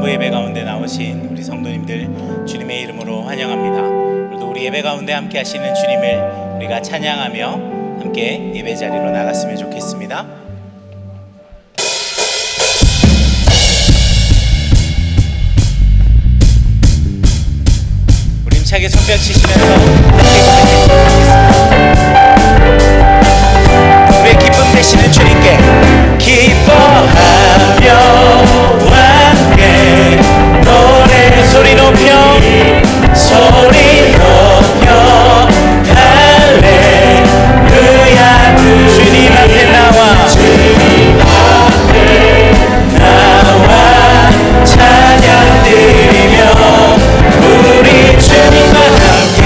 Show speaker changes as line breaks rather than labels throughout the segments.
전부 예배 가운데 나오신 우리 성도님들 주님의 이름으로 환영합니다. 오늘도 우리 예배 가운데 함께 하시는 주님을 우리가 찬양하며 함께 예배 자리로 나갔으면 좋겠습니다. 우리 힘차게 손뼉 치시면서 우리의 기쁨 되시는 주님께 기뻐하며 함께 노래 소리 높여 할렐루야 주님 앞에 나와 찬양 드리며 우리 주님과 함께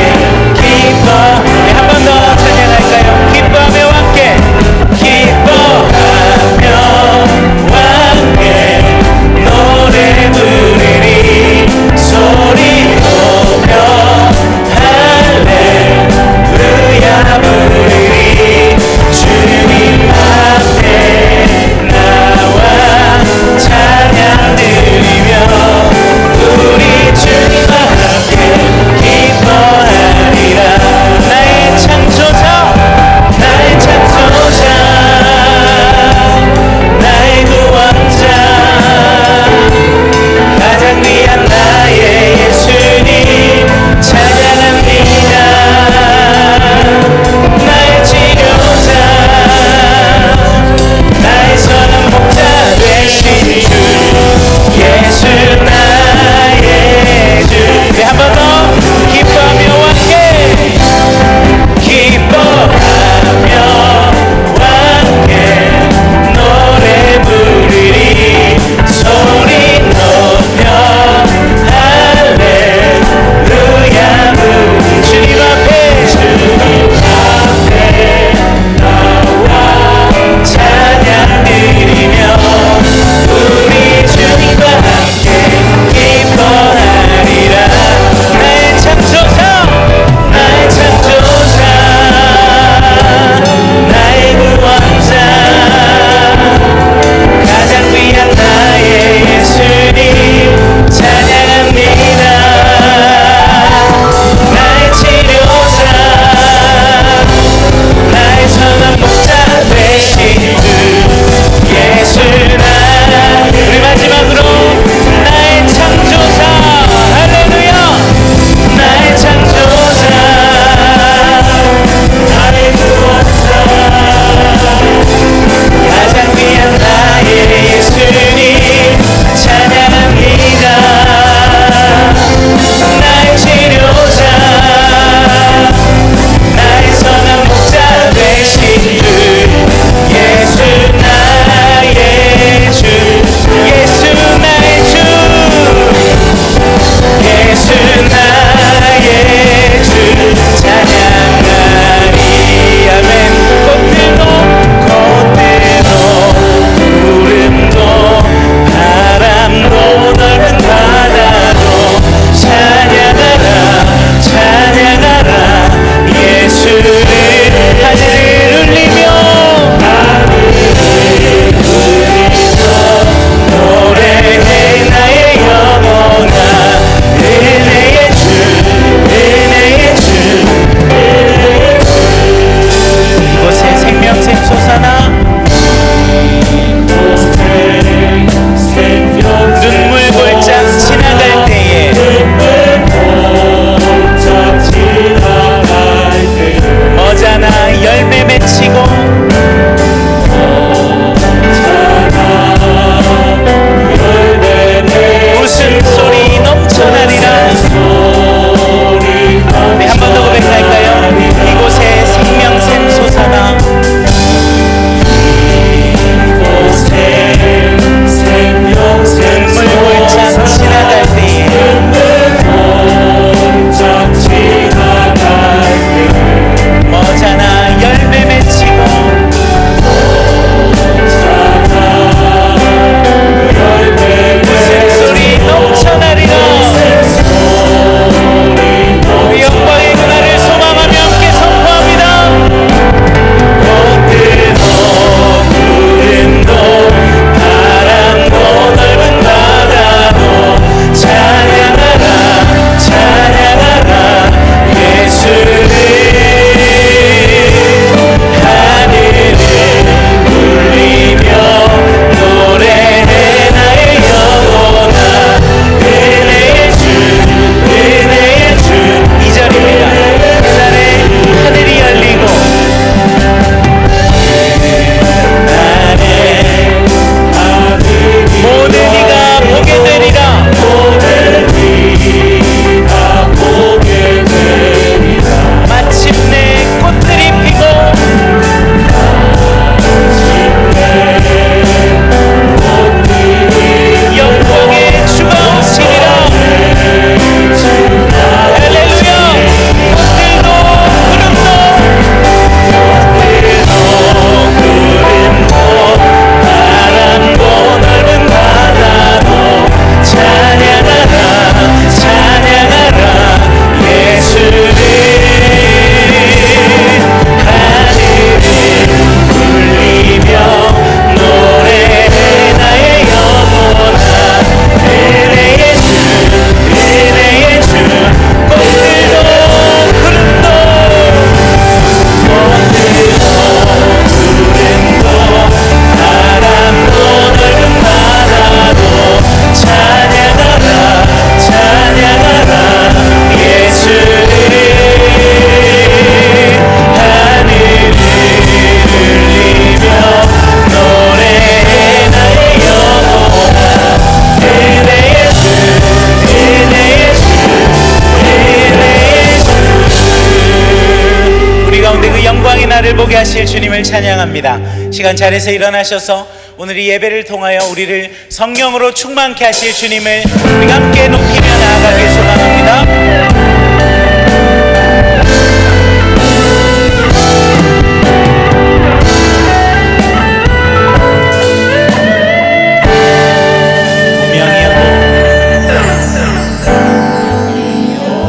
주님을 찬양합니다. 시간 자리에서 일어나셔서 오늘 이 예배를 통하여 우리를 성령으로 충만케 하실 주님을 우리가 함께 높이며 나아가길 소망합니다.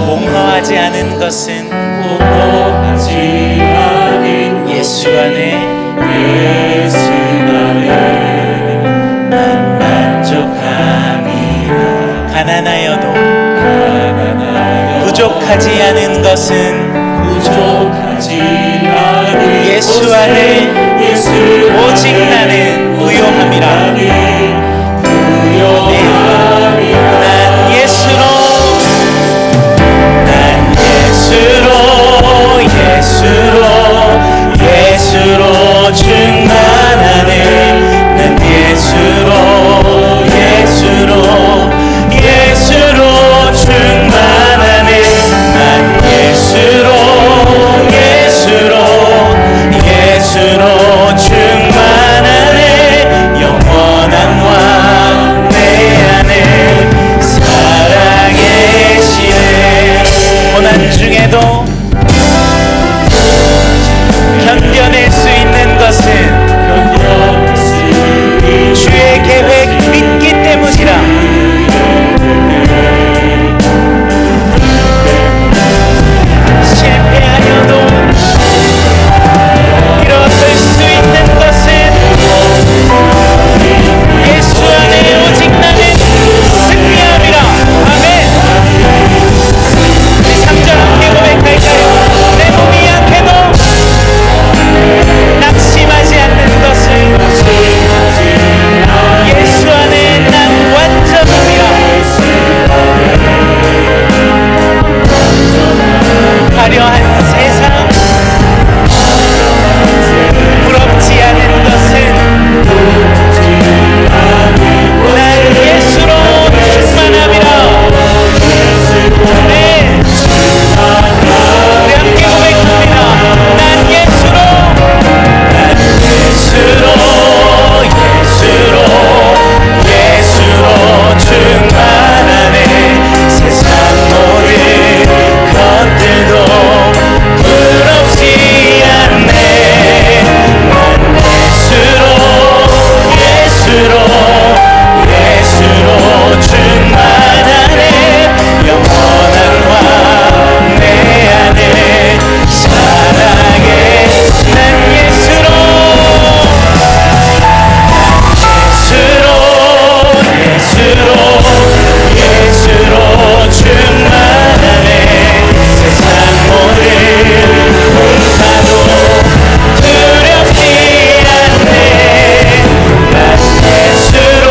몽허하지 않은 것은 예수 안에 난 만족함이라. 가난하여도 부족하지 않은 것은 예수 안에 오직 나는 부요함이라. 난 예수로 충만하네. 난 예수로 충만하네. 난 예수로 충만하네. 영원한 왕 내 안에 살아계시네. 고난 중에도 견뎌낼 수 있는 것은 주의 계획 믿기 때문이라. 실패하여도 일어설 수 있는 것은 예수 안에 오직 나는 승리함이라. 아멘. 우리 3절 함께 고백할까요? 내 몸이 약해도 낙심하지 않는 것은 예수 안에 난 완전함이라. 화려한 세상, 부럽지 않은 것은 난 예수로 충만함이라. 네, 우리 함께 고백합니다. 난 예수로 충만하네. 세상 모든 것들도 부럽지 않네. 난 예수로 충만하네. 영원한 왕 내 안에 사랑해. 난 예수로 충만하네. 세상 모든 공사도 두렵지 않네. 난 예수로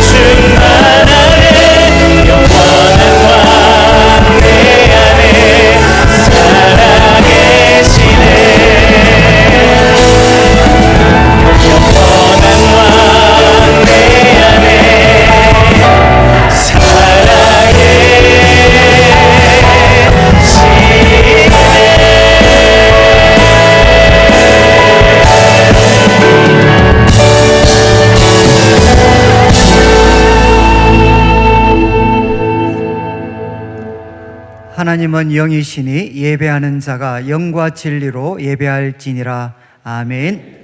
충만하네. 영원한 왕 내 안에 살아계시네.
하나님은 영이시니 예배하는 자가 영과 진리로 예배할지니라. 아멘.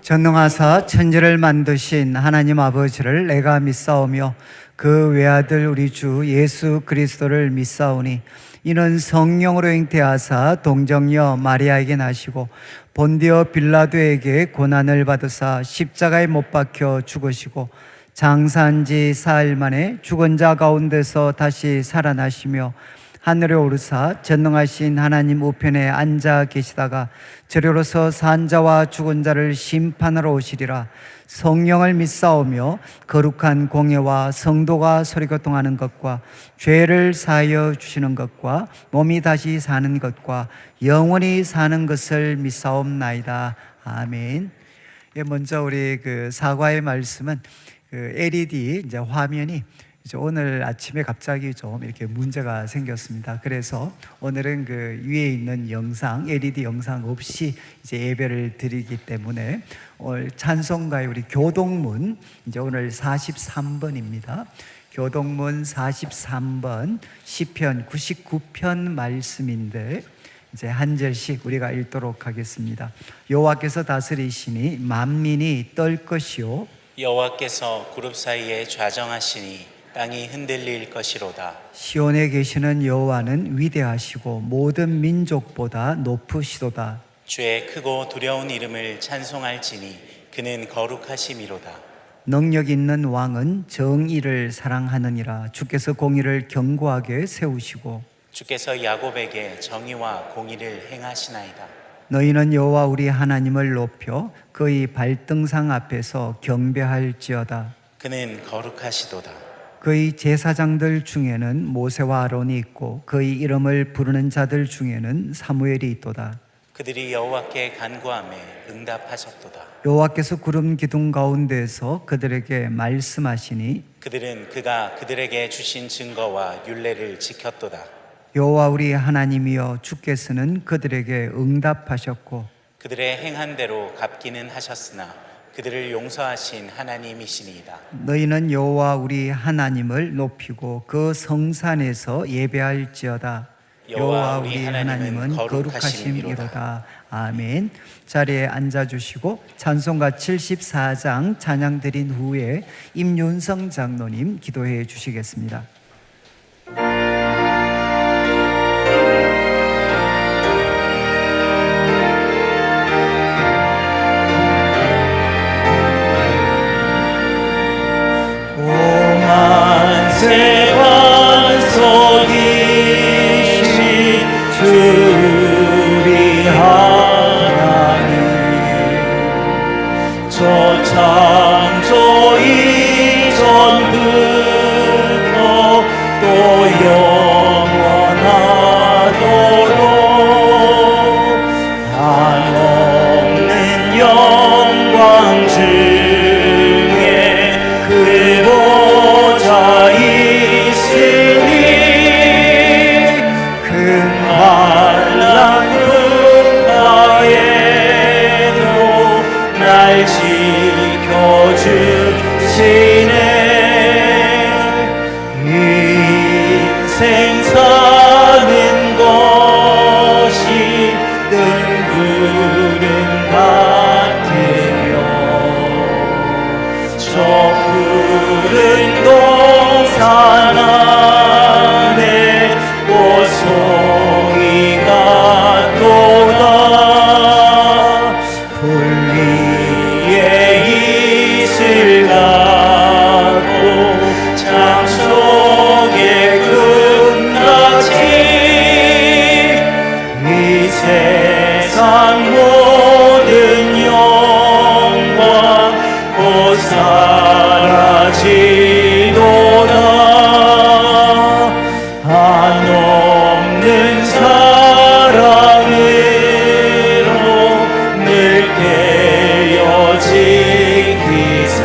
전능하사 천지를 만드신 하나님 아버지를 내가 믿사오며 그 외아들 우리 주 예수 그리스도를 믿사오니 이는 성령으로 잉태하사 동정녀 마리아에게 나시고 본디오 빌라도에게 고난을 받으사 십자가에 못 박혀 죽으시고 장사한 지 사흘 만에 죽은 자 가운데서 다시 살아나시며 하늘에 오르사 전능하신 하나님 우편에 앉아 계시다가 저리로서 산 자와 죽은 자를 심판하러 오시리라. 성령을 믿사오며 거룩한 공예와 성도가 서리교통하는 것과 죄를 사하여 주시는 것과 몸이 다시 사는 것과 영원히 사는 것을 믿사옵나이다. 아멘. 먼저 우리 사과의 말씀은 LED 이제 화면이 이제 오늘 아침에 갑자기 좀 이렇게 문제가 생겼습니다. 그래서 오늘은 위에 있는 영상, LED 영상 없이 이제 예배를 드리기 때문에 오늘 찬송가의 우리 교동문 이제 오늘 43번입니다. 교동문 43번 시편 99편 말씀인데 이제 한 절씩 우리가 읽도록 하겠습니다. 여호와께서 다스리시니 만민이 떨 것이요
여호와께서 그룹 사이에 좌정하시니 땅이 흔들릴 것이로다.
시온에 계시는 여호와는 위대하시고 모든 민족보다 높으시도다.
주의 크고 두려운 이름을 찬송할지니 그는 거룩하심이로다.
능력 있는 왕은 정의를 사랑하느니라. 주께서 공의를 견고하게 세우시고
주께서 야곱에게 정의와 공의를 행하시나이다.
너희는 여호와 우리 하나님을 높여 그의 발등상 앞에서 경배할지어다.
그는 거룩하시도다.
그의 제사장들 중에는 모세와 아론이 있고 그의 이름을 부르는 자들 중에는 사무엘이 있도다.
그들이 여호와께 간구하며 응답하셨도다.
여호와께서 구름 기둥 가운데서 그들에게 말씀하시니
그들은 그가 그들에게 주신 증거와 율례를 지켰도다.
여호와 우리 하나님이여 주께서는 그들에게 응답하셨고
그들의 행한 대로 갚기는 하셨으나 그들을 용서하신 하나님이시니이다.
너희는 여호와 우리 하나님을 높이고 그 성산에서 예배할지어다. 여호와 우리 하나님은 거룩하심이로다. 아멘. 자리에 앉아주시고 찬송가 74장 찬양 드린 후에 임윤성 장로님 기도해 주시겠습니다.
세wan 속이신 주 우리 하나님 저 창조 이전부터 또 영원하도록 한없는 영광 중에 그 보좌 있으니 큰 환난 가에도 날 지켜주시네. 인생 사는 것이 뜬구름 같으며 저 푸른 동산 안에 꽃송이가 또다. 풀 위에 이슬 가고 잠속의 꿈같이 이 세상 모든 영광 곧 사라지도다. 한없는 사랑으로 늘 깨어 지키사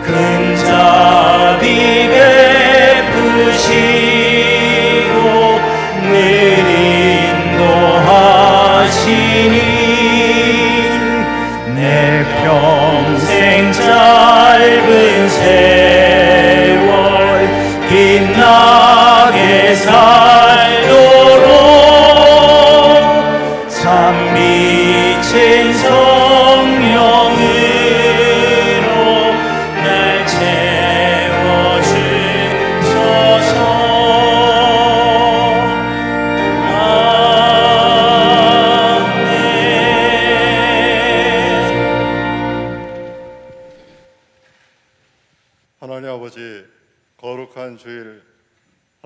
큰 자비 베푸시고 늘 인도하시니 내 평생 짧은 세월 빛나게 살도록 참 미친 성령으로 날 채워주소서. 아멘.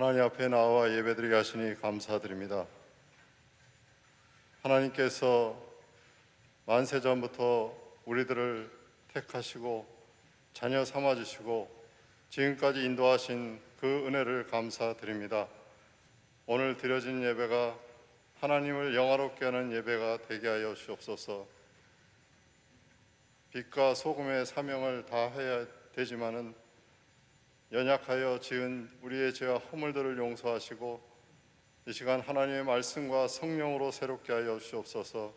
하나님 앞에 나와 예배드리게 하시니 감사드립니다. 하나님께서 만세전부터 우리들을 택하시고 자녀 삼아주시고 지금까지 인도하신 그 은혜를 감사드립니다. 오늘 드려진 예배가 하나님을 영화롭게 하는 예배가 되게 하여 주옵소서. 빛과 소금의 사명을 다해야 되지만은 연약하여 지은 우리의 죄와 허물들을 용서하시고 이 시간 하나님의 말씀과 성령으로 새롭게 하여 주옵소서.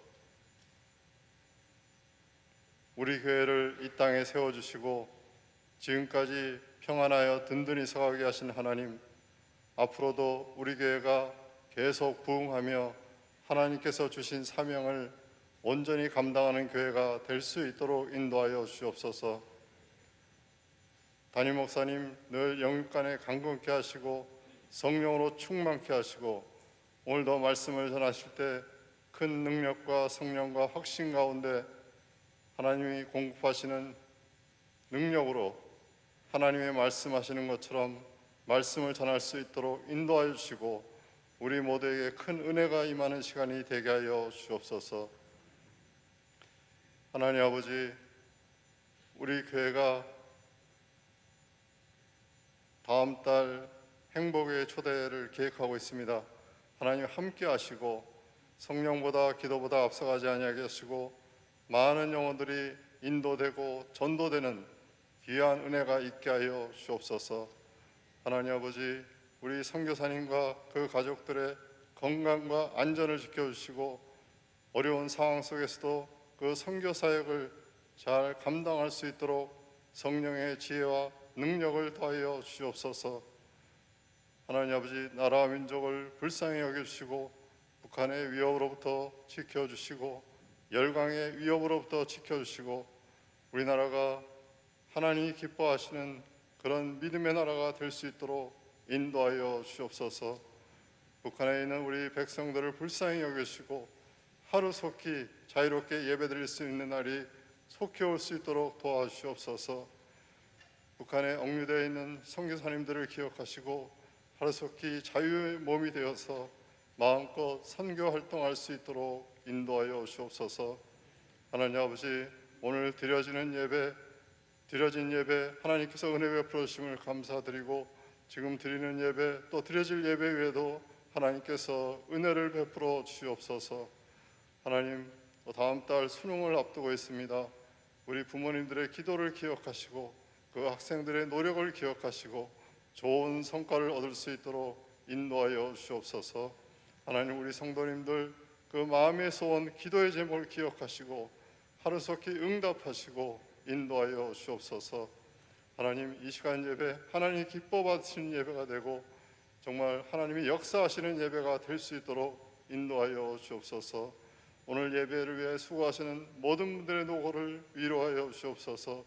우리 교회를 이 땅에 세워주시고 지금까지 평안하여 든든히 서가게 하신 하나님, 앞으로도 우리 교회가 계속 부흥하며 하나님께서 주신 사명을 온전히 감당하는 교회가 될 수 있도록 인도하여 주옵소서. 담임 목사님 늘 영육간에 강건케 하시고 성령으로 충만케 하시고 오늘도 말씀을 전하실 때 큰 능력과 성령과 확신 가운데 하나님이 공급하시는 능력으로 하나님의 말씀하시는 것처럼 말씀을 전할 수 있도록 인도하여 주시고 우리 모두에게 큰 은혜가 임하는 시간이 되게 하여 주옵소서. 하나님 아버지, 우리 교회가 다음 달 행복의 초대를 계획하고 있습니다. 하나님 함께 하시고 성령보다 기도보다 앞서가지 아니하게 하시고 많은 영혼들이 인도되고 전도되는 귀한 은혜가 있게 하여 주옵소서. 하나님 아버지, 우리 선교사님과 그 가족들의 건강과 안전을 지켜주시고 어려운 상황 속에서도 그 선교 사역을 잘 감당할 수 있도록 성령의 지혜와 능력을 더하여 주옵소서. 하나님 아버지, 나라와 민족을 불쌍히 여겨주시고 북한의 위협으로부터 지켜주시고 열강의 위협으로부터 지켜주시고 우리나라가 하나님이 기뻐하시는 그런 믿음의 나라가 될 수 있도록 인도하여 주옵소서. 북한에 있는 우리 백성들을 불쌍히 여기시고 하루속히 자유롭게 예배드릴 수 있는 날이 속히 올 수 있도록 도와주시옵소서. 북한에 억류되어 있는 선교사님들을 기억하시고 하루속히 자유의 몸이 되어서 마음껏 선교 활동할 수 있도록 인도하여 주옵소서. 하나님 아버지, 오늘 드려진 예배 하나님께서 은혜 베풀어 주심을 감사드리고 지금 드리는 예배 또 드려질 예배 외에도 하나님께서 은혜를 베풀어 주옵소서. 하나님, 다음 달 수능을 앞두고 있습니다. 우리 부모님들의 기도를 기억하시고 그 학생들의 노력을 기억하시고 좋은 성과를 얻을 수 있도록 인도하여 주옵소서. 하나님, 우리 성도님들 그 마음의 소원, 기도의 제목을 기억하시고 하루속히 응답하시고 인도하여 주옵소서. 하나님, 이 시간 예배 하나님이 기뻐 받으시는 예배가 되고 정말 하나님이 역사하시는 예배가 될 수 있도록 인도하여 주옵소서. 오늘 예배를 위해 수고하시는 모든 분들의 노고를 위로하여 주옵소서.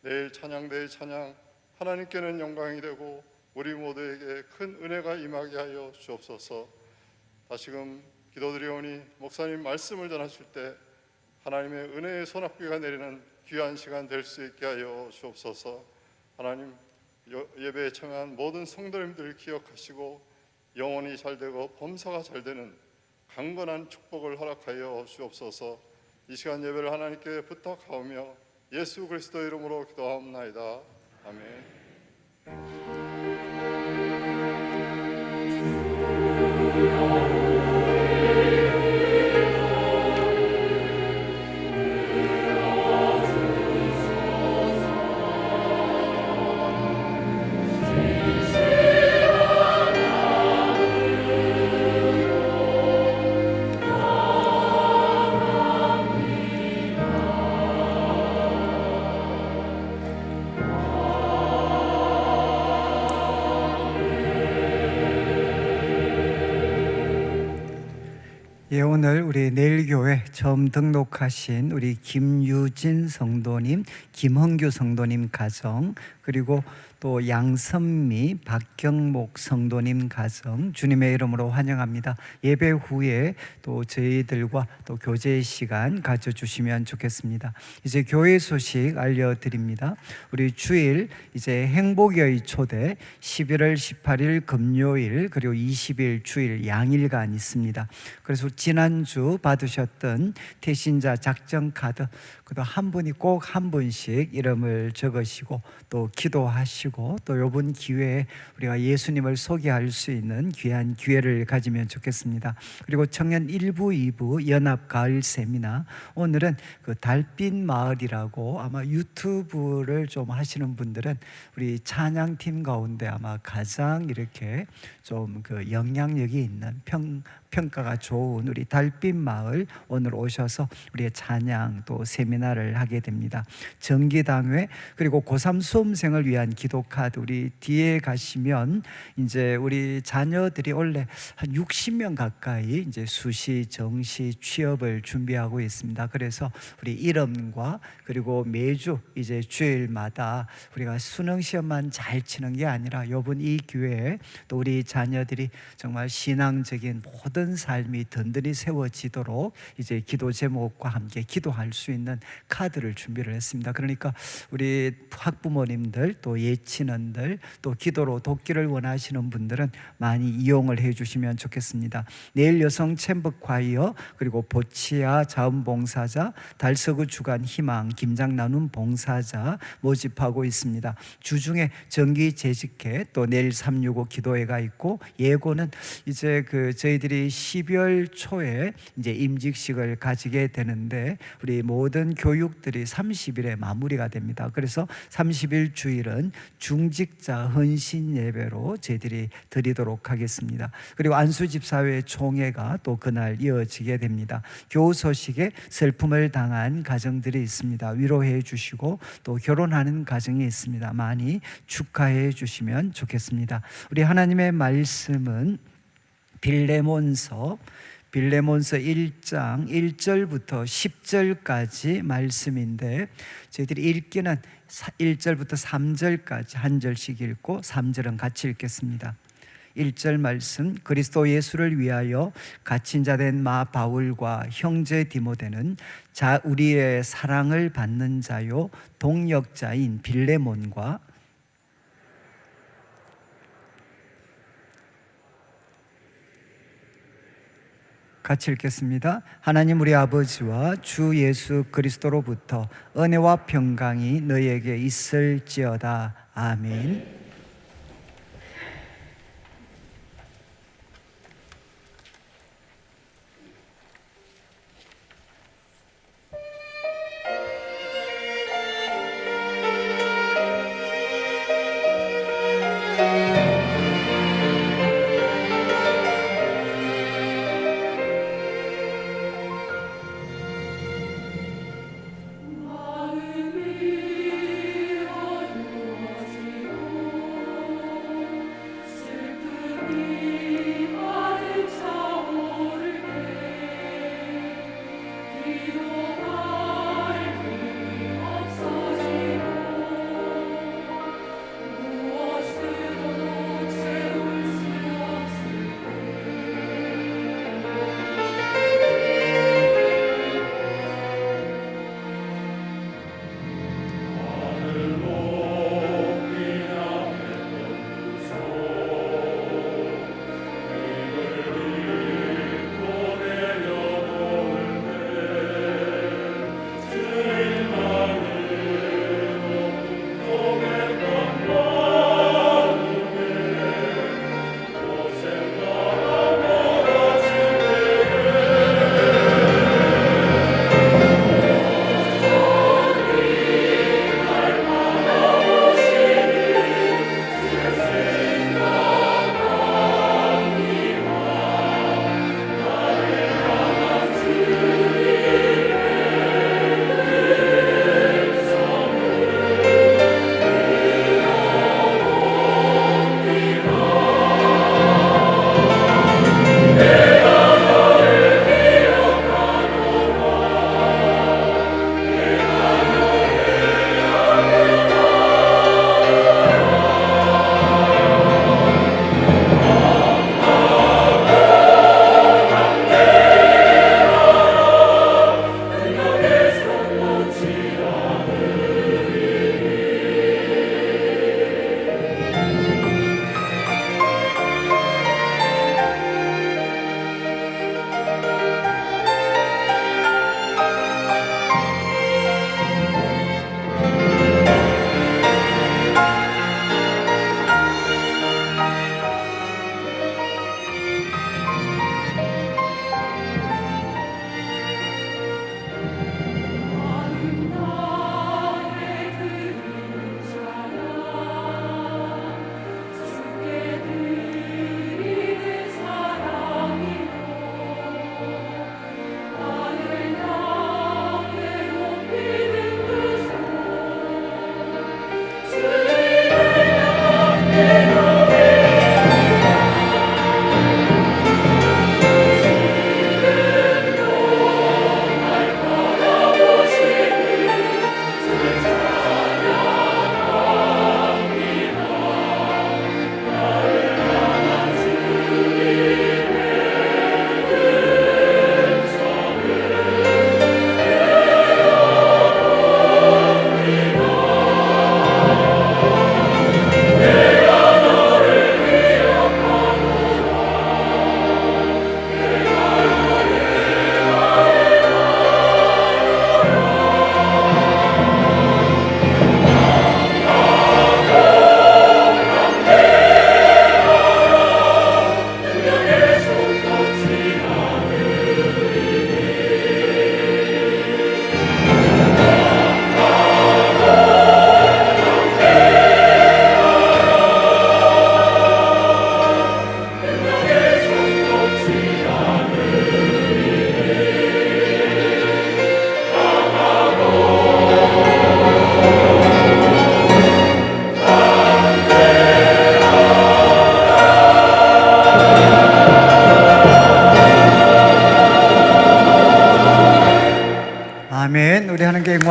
내일 찬양대의 찬양 하나님께는 영광이 되고 우리 모두에게 큰 은혜가 임하게 하여 주옵소서. 다시금 기도드리오니 목사님 말씀을 전하실 때 하나님의 은혜의 소낙비가 내리는 귀한 시간 될 수 있게 하여 주옵소서. 하나님, 예배에 청한 모든 성도님들 기억하시고 영혼이 잘되고 범사가 잘되는 강건한 축복을 허락하여 주옵소서. 이 시간 예배를 하나님께 부탁하오며 예수 그리스도 이름으로 기도하옵나이다. 아멘.
예, 오늘 우리 내일교회 처음 등록하신 우리 김유진 성도님, 김헌규 성도님 가정, 그리고 또 또 양선미, 박경목 성도님 가정 주님의 이름으로 환영합니다. 예배 후에 또 저희들과 또 교제 시간 가져주시면 좋겠습니다. 이제 교회 소식 알려드립니다. 우리 주일 이제 행복의 초대 11월 18일 금요일 그리고 20일 주일 양일간 있습니다. 그래서 지난주 받으셨던 태신자 작전 카드 그도 한 분이 꼭 한 분씩 이름을 적으시고 또 기도하시고 또 이번 기회에 우리가 예수님을 소개할 수 있는 귀한 기회를 가지면 좋겠습니다. 그리고 청년 1부, 2부 연합 가을 세미나 오늘은 그 달빛 마을이라고 아마 유튜브를 좀 하시는 분들은 우리 찬양팀 가운데 아마 가장 이렇게 좀 그 영향력이 있는 평가가 좋은 우리 달빛 마을 오늘 오셔서 우리의 찬양 또 세미나를 하게 됩니다. 정기당회 그리고 고3 수험생을 위한 기도 카드 우리 뒤에 가시면 이제 우리 자녀들이 원래 한 60명 가까이 이제 수시, 정시, 취업을 준비하고 있습니다. 그래서 우리 이름과 그리고 매주 이제 주일마다 우리가 수능 시험만 잘 치는 게 아니라 이번 이 기회에 또 우리 자녀들이 정말 신앙적인 모든 삶이 든든히 세워지도록 이제 기도 제목과 함께 기도할 수 있는 카드를 준비를 했습니다. 그러니까 우리 학부모님들 또 예친언들 또 기도로 돕기를 원하시는 분들은 많이 이용을 해주시면 좋겠습니다. 내일 여성 챔버 콰이어 그리고 보치아 자원봉사자 달서구 주간 희망 김장 나눔 봉사자 모집하고 있습니다. 주중에 정기 재직회 또 내일 365 기도회가 있고 예고는 이제 그 저희들이 12월 초에 이제 임직식을 가지게 되는데 우리 모든 교육들이 30일에 마무리가 됩니다. 그래서 30일 주일은 중직자 헌신 예배로 저희들이 드리도록 하겠습니다. 그리고 안수집사회 총회가 또 그날 이어지게 됩니다. 교우 소식에 슬픔을 당한 가정들이 있습니다. 위로해 주시고 또 결혼하는 가정이 있습니다. 많이 축하해 주시면 좋겠습니다. 우리 하나님의 말씀은 빌레몬서 1장 1절부터 10절까지 말씀인데 저희들이 읽기는 1절부터 3절까지 한 절씩 읽고 3절은 같이 읽겠습니다. 1절 말씀 그리스도 예수를 위하여 갇힌 자 된 마 바울과 형제 디모데는 우리의 사랑을 받는 자요 동역자인 빌레몬과 같이 읽겠습니다. 하나님 우리 아버지와 주 예수 그리스도로부터 은혜와 평강이 너희에게 있을지어다. 아멘.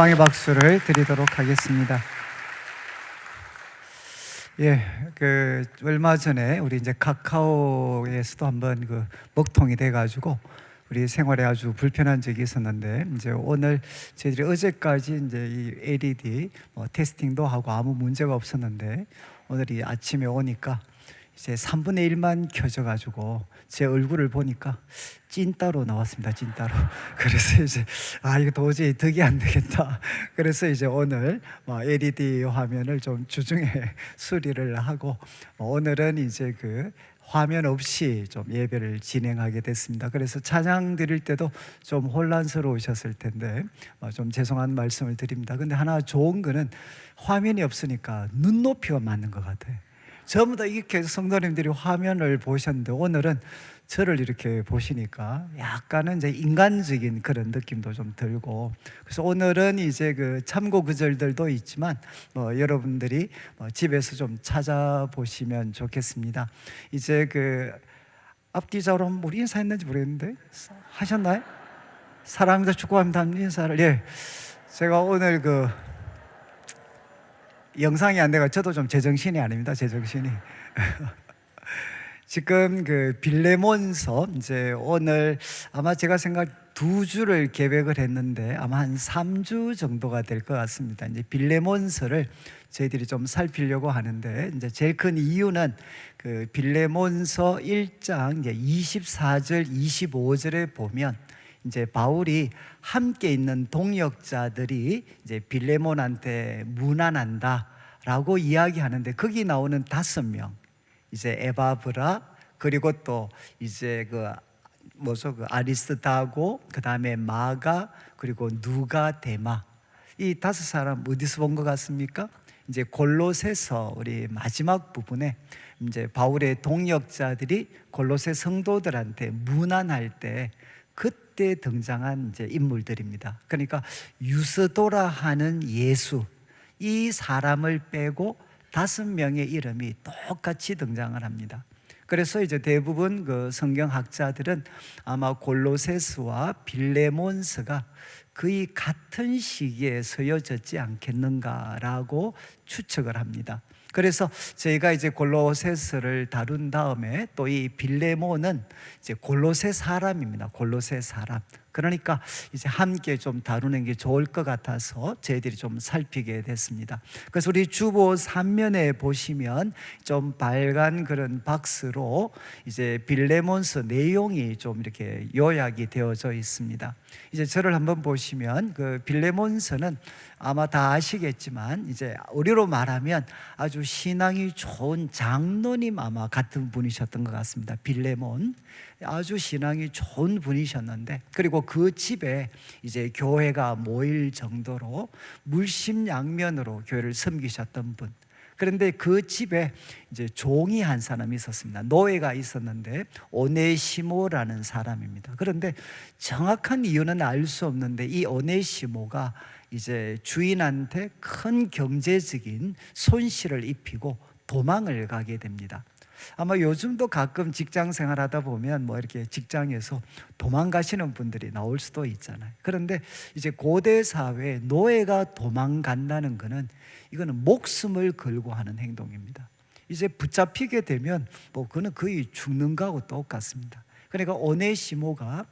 영광의 박수를 드리도록 하겠습니다. 얼마 전에 우리 이제 카카오에서도 한번 먹통이 돼가지고 우리 생활에 아주 불편한 적이 있었는데, 이제 오늘 저희들이 어제까지 이제 이 LED 테스팅도 하고 아무 문제가 없었는데, 오늘이 아침에 오니까 이제 3분의 1만 켜져가지고 제 얼굴을 보니까 찐따로 나왔습니다. 찐따로. 그래서 이제 이거 도저히 덕이 안 되겠다. 그래서 이제 오늘 LED 화면을 좀 주중에 수리를 하고 오늘은 이제 화면 없이 좀 예배를 진행하게 됐습니다. 그래서 찬양 드릴 때도 좀 혼란스러우셨을 텐데 좀 죄송한 말씀을 드립니다. 근데 하나 좋은 거는 화면이 없으니까 눈높이가 맞는 것 같아요. 전부 다 이렇게 성도님들이 화면을 보셨는데 오늘은 저를 이렇게 보시니까 약간은 이제 인간적인 그런 느낌도 좀 들고, 그래서 오늘은 이제 참고 구절들도 있지만 여러분들이 집에서 좀 찾아보시면 좋겠습니다. 이제 앞뒤자로 한번 우리 인사했는지 모르겠는데 하셨나요? 사랑합니다, 축복합니다 인사를. 제가 오늘 영상이 안 돼가 저도 좀 제정신이 아닙니다. 제정신이. 지금 빌레몬서 이제 오늘 아마 제가 생각 2주를 계획을 했는데 아마 한 3주 정도가 될 것 같습니다. 이제 빌레몬서를 저희들이 좀 살피려고 하는데, 이제 제일 큰 이유는 빌레몬서 1장 이제 24절 25절에 보면 이제 바울이 함께 있는 동역자들이 이제 빌레몬한테 문안한다라고 이야기하는데, 거기 나오는 5명, 이제 에바브라, 그리고 또 이제 아리스타고, 그 다음에 마가, 그리고 누가, 데마, 이 5사람 어디서 본 것 같습니까? 이제 골로새서 우리 마지막 부분에 이제 바울의 동역자들이 골로새 성도들한테 문안할 때 그때 등장한 이제 인물들입니다. 그러니까 유스도라 하는 예수, 이 사람을 빼고 5명의 이름이 똑같이 등장을 합니다. 그래서 이제 대부분 성경학자들은 아마 골로새서와 빌레몬서가 거의 같은 시기에 쓰여졌지 않겠는가라고 추측을 합니다. 그래서 저희가 이제 골로새서를 다룬 다음에 또 이 빌레몬은 이제 골로새 사람입니다. 골로새 사람. 그러니까 이제 함께 좀 다루는 게 좋을 것 같아서 저희들이 좀 살피게 됐습니다. 그래서 우리 주보 3면에 보시면 좀 빨간 그런 박스로 이제 빌레몬서 내용이 좀 이렇게 요약이 되어져 있습니다. 이제 저를 한번 보시면 빌레몬서는 아마 다 아시겠지만 이제 우리로 말하면 아주 신앙이 좋은 장로님 아마 같은 분이셨던 것 같습니다. 빌레몬 아주 신앙이 좋은 분이셨는데, 그리고 그 집에 이제 교회가 모일 정도로 물심양면으로 교회를 섬기셨던 분. 그런데 그 집에 이제 종이 한 사람이 있었습니다. 노예가 있었는데 오네시모라는 사람입니다. 그런데 정확한 이유는 알 수 없는데 이 오네시모가 이제 주인한테 큰 경제적인 손실을 입히고 도망을 가게 됩니다. 아마 요즘도 가끔 직장 생활하다 보면 이렇게 직장에서 도망가시는 분들이 나올 수도 있잖아요. 그런데 이제 고대 사회에 노예가 도망간다는 것은 이거는 목숨을 걸고 하는 행동입니다. 이제 붙잡히게 되면 그거는 거의 죽는 거하고 똑같습니다. 그러니까 오네시모가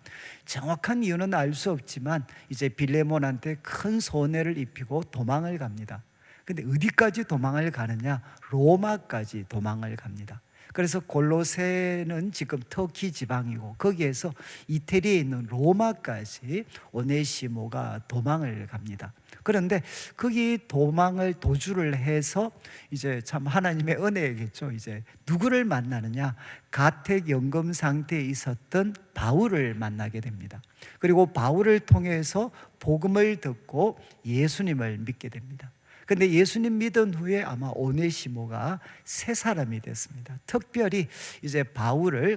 정확한 이유는 알 수 없지만 이제 빌레몬한테 큰 손해를 입히고 도망을 갑니다. 근데 어디까지 도망을 가느냐? 로마까지 도망을 갑니다. 그래서 골로새는 지금 터키 지방이고 거기에서 이태리에 있는 로마까지 오네시모가 도망을 갑니다. 그런데 거기 도주를 해서 이제 참 하나님의 은혜겠죠. 이제 누구를 만나느냐? 가택연금 상태에 있었던 바울을 만나게 됩니다. 그리고 바울을 통해서 복음을 듣고 예수님을 믿게 됩니다. 근데 예수님 믿은 후에 아마 오네시모가 새 사람이 됐습니다. 특별히 이제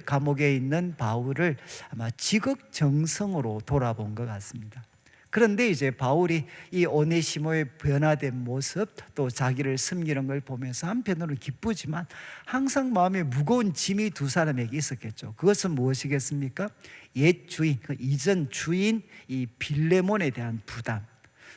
감옥에 있는 바울을 아마 지극정성으로 돌아본 것 같습니다. 그런데 이제 바울이 이 오네시모의 변화된 모습, 또 자기를 섬기는 걸 보면서 한편으로는 기쁘지만 항상 마음에 무거운 짐이 2사람에게 있었겠죠. 그것은 무엇이겠습니까? 옛 주인, 이전 주인 이 빌레몬에 대한 부담.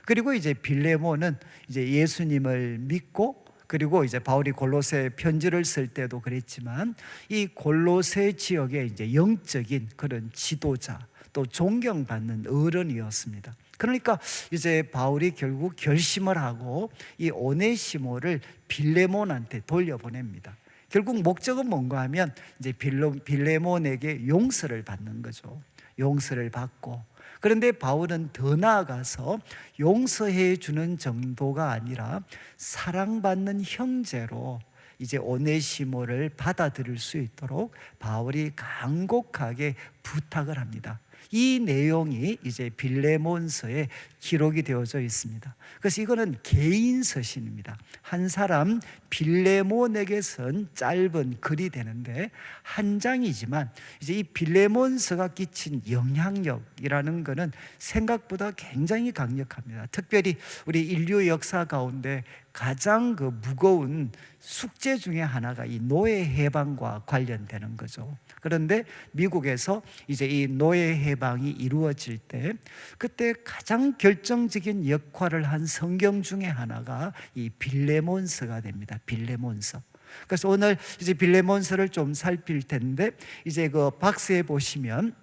그리고 이제 빌레몬은 이제 예수님을 믿고, 그리고 이제 바울이 골로새 편지를 쓸 때도 그랬지만 이 골로새 지역의 이제 영적인 그런 지도자, 또 존경받는 어른이었습니다. 그러니까 이제 바울이 결국 결심을 하고 이 오네시모를 빌레몬한테 돌려보냅니다. 결국 목적은 뭔가 하면 이제 빌레몬에게 용서를 받는 거죠. 용서를 받고, 그런데 바울은 더 나아가서 용서해 주는 정도가 아니라 사랑받는 형제로 이제 오네시모를 받아들일 수 있도록 바울이 간곡하게 부탁을 합니다. 이 내용이 이제 빌레몬서에 기록이 되어져 있습니다. 그래서 이거는 개인 서신입니다. 한 사람 빌레몬에게 쓴 짧은 글이 되는데 한 장이지만 이제 이 빌레몬서가 끼친 영향력이라는 것은 생각보다 굉장히 강력합니다. 특별히 우리 인류 역사 가운데 가장 그 무거운 숙제 중에 하나가 이 노예 해방과 관련되는 거죠. 그런데 미국에서 이제 이 노예 해방이 이루어질 때 그때 가장 결정적인 역할을 한 성경 중에 하나가 이 빌레몬서가 됩니다. 빌레몬서. 그래서 오늘 이제 빌레몬서를 좀 살필 텐데, 이제 그 박스에 보시면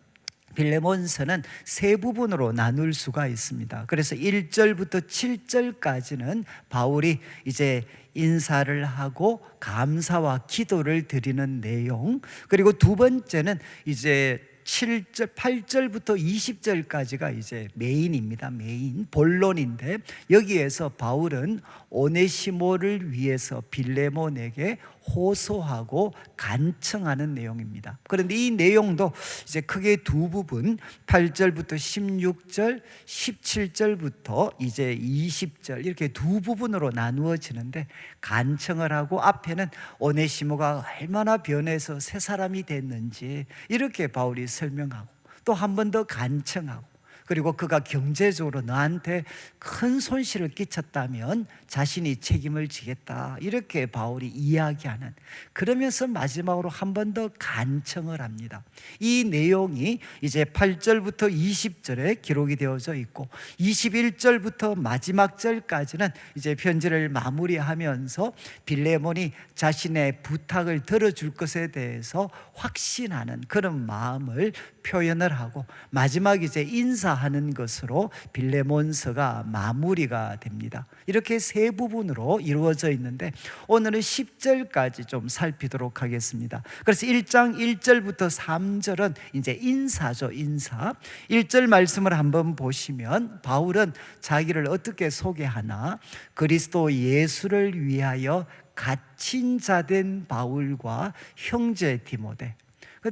빌레몬서는 세 부분으로 나눌 수가 있습니다. 그래서 1절부터 7절까지는 바울이 이제 인사를 하고 감사와 기도를 드리는 내용, 그리고 두 번째는 이제 8절부터 20절까지가 이제 메인입니다. 메인, 본론인데 여기에서 바울은 오네시모를 위해서 빌레몬에게 호소하고 간청하는 내용입니다. 그런데 이 내용도 이제 크게 두 부분, 8절부터 16절, 17절부터 이제 20절 이렇게 두 부분으로 나누어지는데, 간청을 하고 앞에는 오네시모가 얼마나 변해서 새 사람이 됐는지 이렇게 바울이 설명하고, 또 한 번 더 간청하고, 그리고 그가 경제적으로 너한테 큰 손실을 끼쳤다면 자신이 책임을 지겠다 이렇게 바울이 이야기하는, 그러면서 마지막으로 한 번 더 간청을 합니다. 이 내용이 이제 8절부터 20절에 기록이 되어져 있고 21절부터 마지막 절까지는 이제 편지를 마무리하면서 빌레몬이 자신의 부탁을 들어줄 것에 대해서 확신하는 그런 마음을 표현을 하고, 마지막 이제 인사하는 것으로 빌레몬서가 마무리가 됩니다. 이렇게 세 부분으로 이루어져 있는데 오늘은 10절까지 좀 살피도록 하겠습니다. 그래서 1장 1절부터 3절은 이제 인사죠, 인사. 1절 말씀을 한번 보시면 바울은 자기를 어떻게 소개하나, 그리스도 예수를 위하여 갇힌 자 된 바울과 형제 디모데.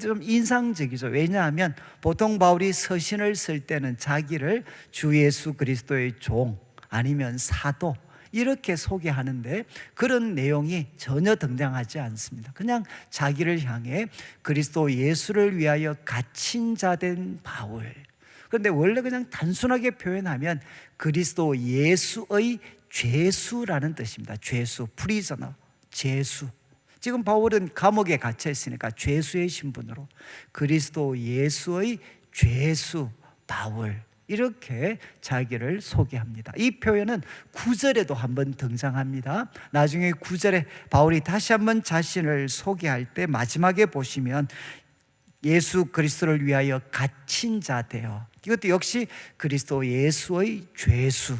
좀 인상적이죠. 왜냐하면 보통 바울이 서신을 쓸 때는 자기를 주 예수 그리스도의 종 아니면 사도 이렇게 소개하는데 그런 내용이 전혀 등장하지 않습니다. 그냥 자기를 향해 그리스도 예수를 위하여 갇힌 자 된 바울. 그런데 원래 그냥 단순하게 표현하면 그리스도 예수의 죄수라는 뜻입니다. 죄수, 프리저너, 죄수. 지금 바울은 감옥에 갇혀 있으니까 죄수의 신분으로 그리스도 예수의 죄수 바울 이렇게 자기를 소개합니다. 이 표현은 9절에도 한번 등장합니다. 나중에 9절에 바울이 다시 한번 자신을 소개할 때 마지막에 보시면 예수 그리스도를 위하여 갇힌 자 되어, 이것도 역시 그리스도 예수의 죄수.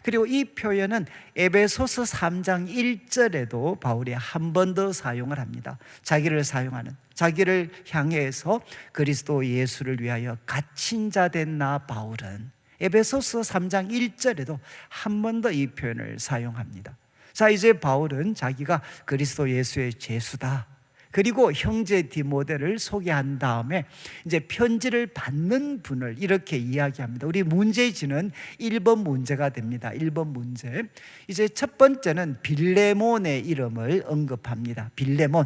그리고 이 표현은 에베소서 3장 1절에도 바울이 한 번 더 사용을 합니다. 자기를 사용하는, 자기를 향해서 그리스도 예수를 위하여 갇힌 자 된 나 바울은 에베소서 3장 1절에도 한 번 더 이 표현을 사용합니다. 자, 이제 바울은 자기가 그리스도 예수의 죄수다, 그리고 형제 디모데를 소개한 다음에 이제 편지를 받는 분을 이렇게 이야기합니다. 우리 문제지는 1번 문제가 됩니다. 1번 문제. 이제 첫 번째는 빌레몬의 이름을 언급합니다. 빌레몬.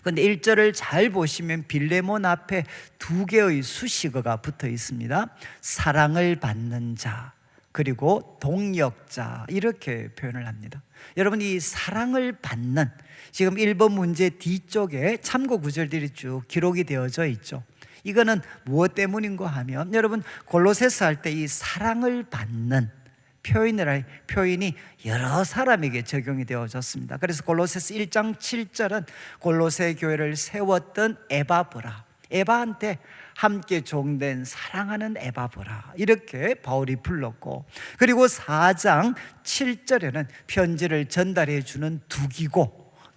그런데 1절을 잘 보시면 빌레몬 앞에 두 개의 수식어가 붙어 있습니다. 사랑을 받는 자, 그리고 동역자 이렇게 표현을 합니다. 여러분, 이 사랑을 받는, 지금 1번 문제 뒤쪽에 참고 구절들이 쭉 기록이 되어져 있죠. 이거는 무엇 때문인가 하면, 여러분 골로새서 할 때 이 사랑을 받는, 표현이 여러 사람에게 적용이 되어졌습니다. 그래서 골로새서 1장 7절은 골로새 교회를 세웠던 에바한테 함께 종된 사랑하는 에바브라, 이렇게 바울이 불렀고, 그리고 4장 7절에는 편지를 전달해 주는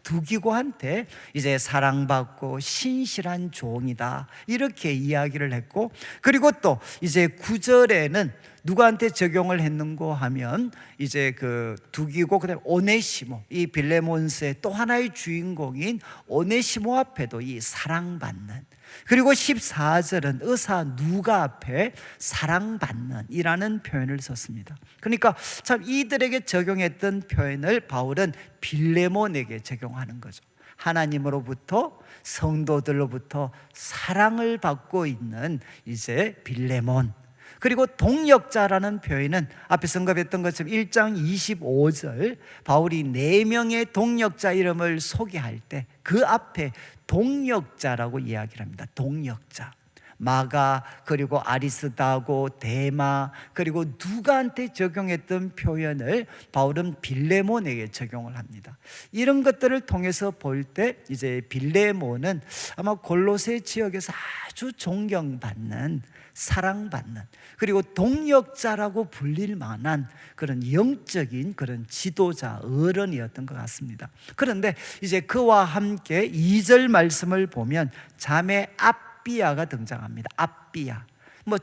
두기고한테 이제 사랑받고 신실한 종이다, 이렇게 이야기를 했고, 그리고 또 이제 9절에는 누구한테 적용을 했는고 하면 이제 그 두기고, 그다음에 오네시모, 이 빌레몬스의 또 하나의 주인공인 오네시모 앞에도 이 사랑받는, 그리고 14절은 의사 누가 앞에 사랑받는 이라는 표현을 썼습니다. 그러니까 참 이들에게 적용했던 표현을 바울은 빌레몬에게 적용하는 거죠. 하나님으로부터, 성도들로부터 사랑을 받고 있는 이제 빌레몬. 그리고 동역자라는 표현은 앞에 언급했던 것처럼 1장 25절 바울이 4명의 동역자 이름을 소개할 때 그 앞에 동역자라고 이야기를 합니다. 동역자. 마가, 그리고 아리스다고, 데마, 그리고 누가한테 적용했던 표현을 바울은 빌레몬에게 적용을 합니다. 이런 것들을 통해서 볼 때 이제 빌레몬은 아마 골로새 지역에서 아주 존경받는, 사랑받는, 그리고 동역자라고 불릴 만한 그런 영적인 그런 지도자, 어른이었던 것 같습니다. 그런데 이제 그와 함께 2절 말씀을 보면 자매 아비야가 등장합니다. 아비야,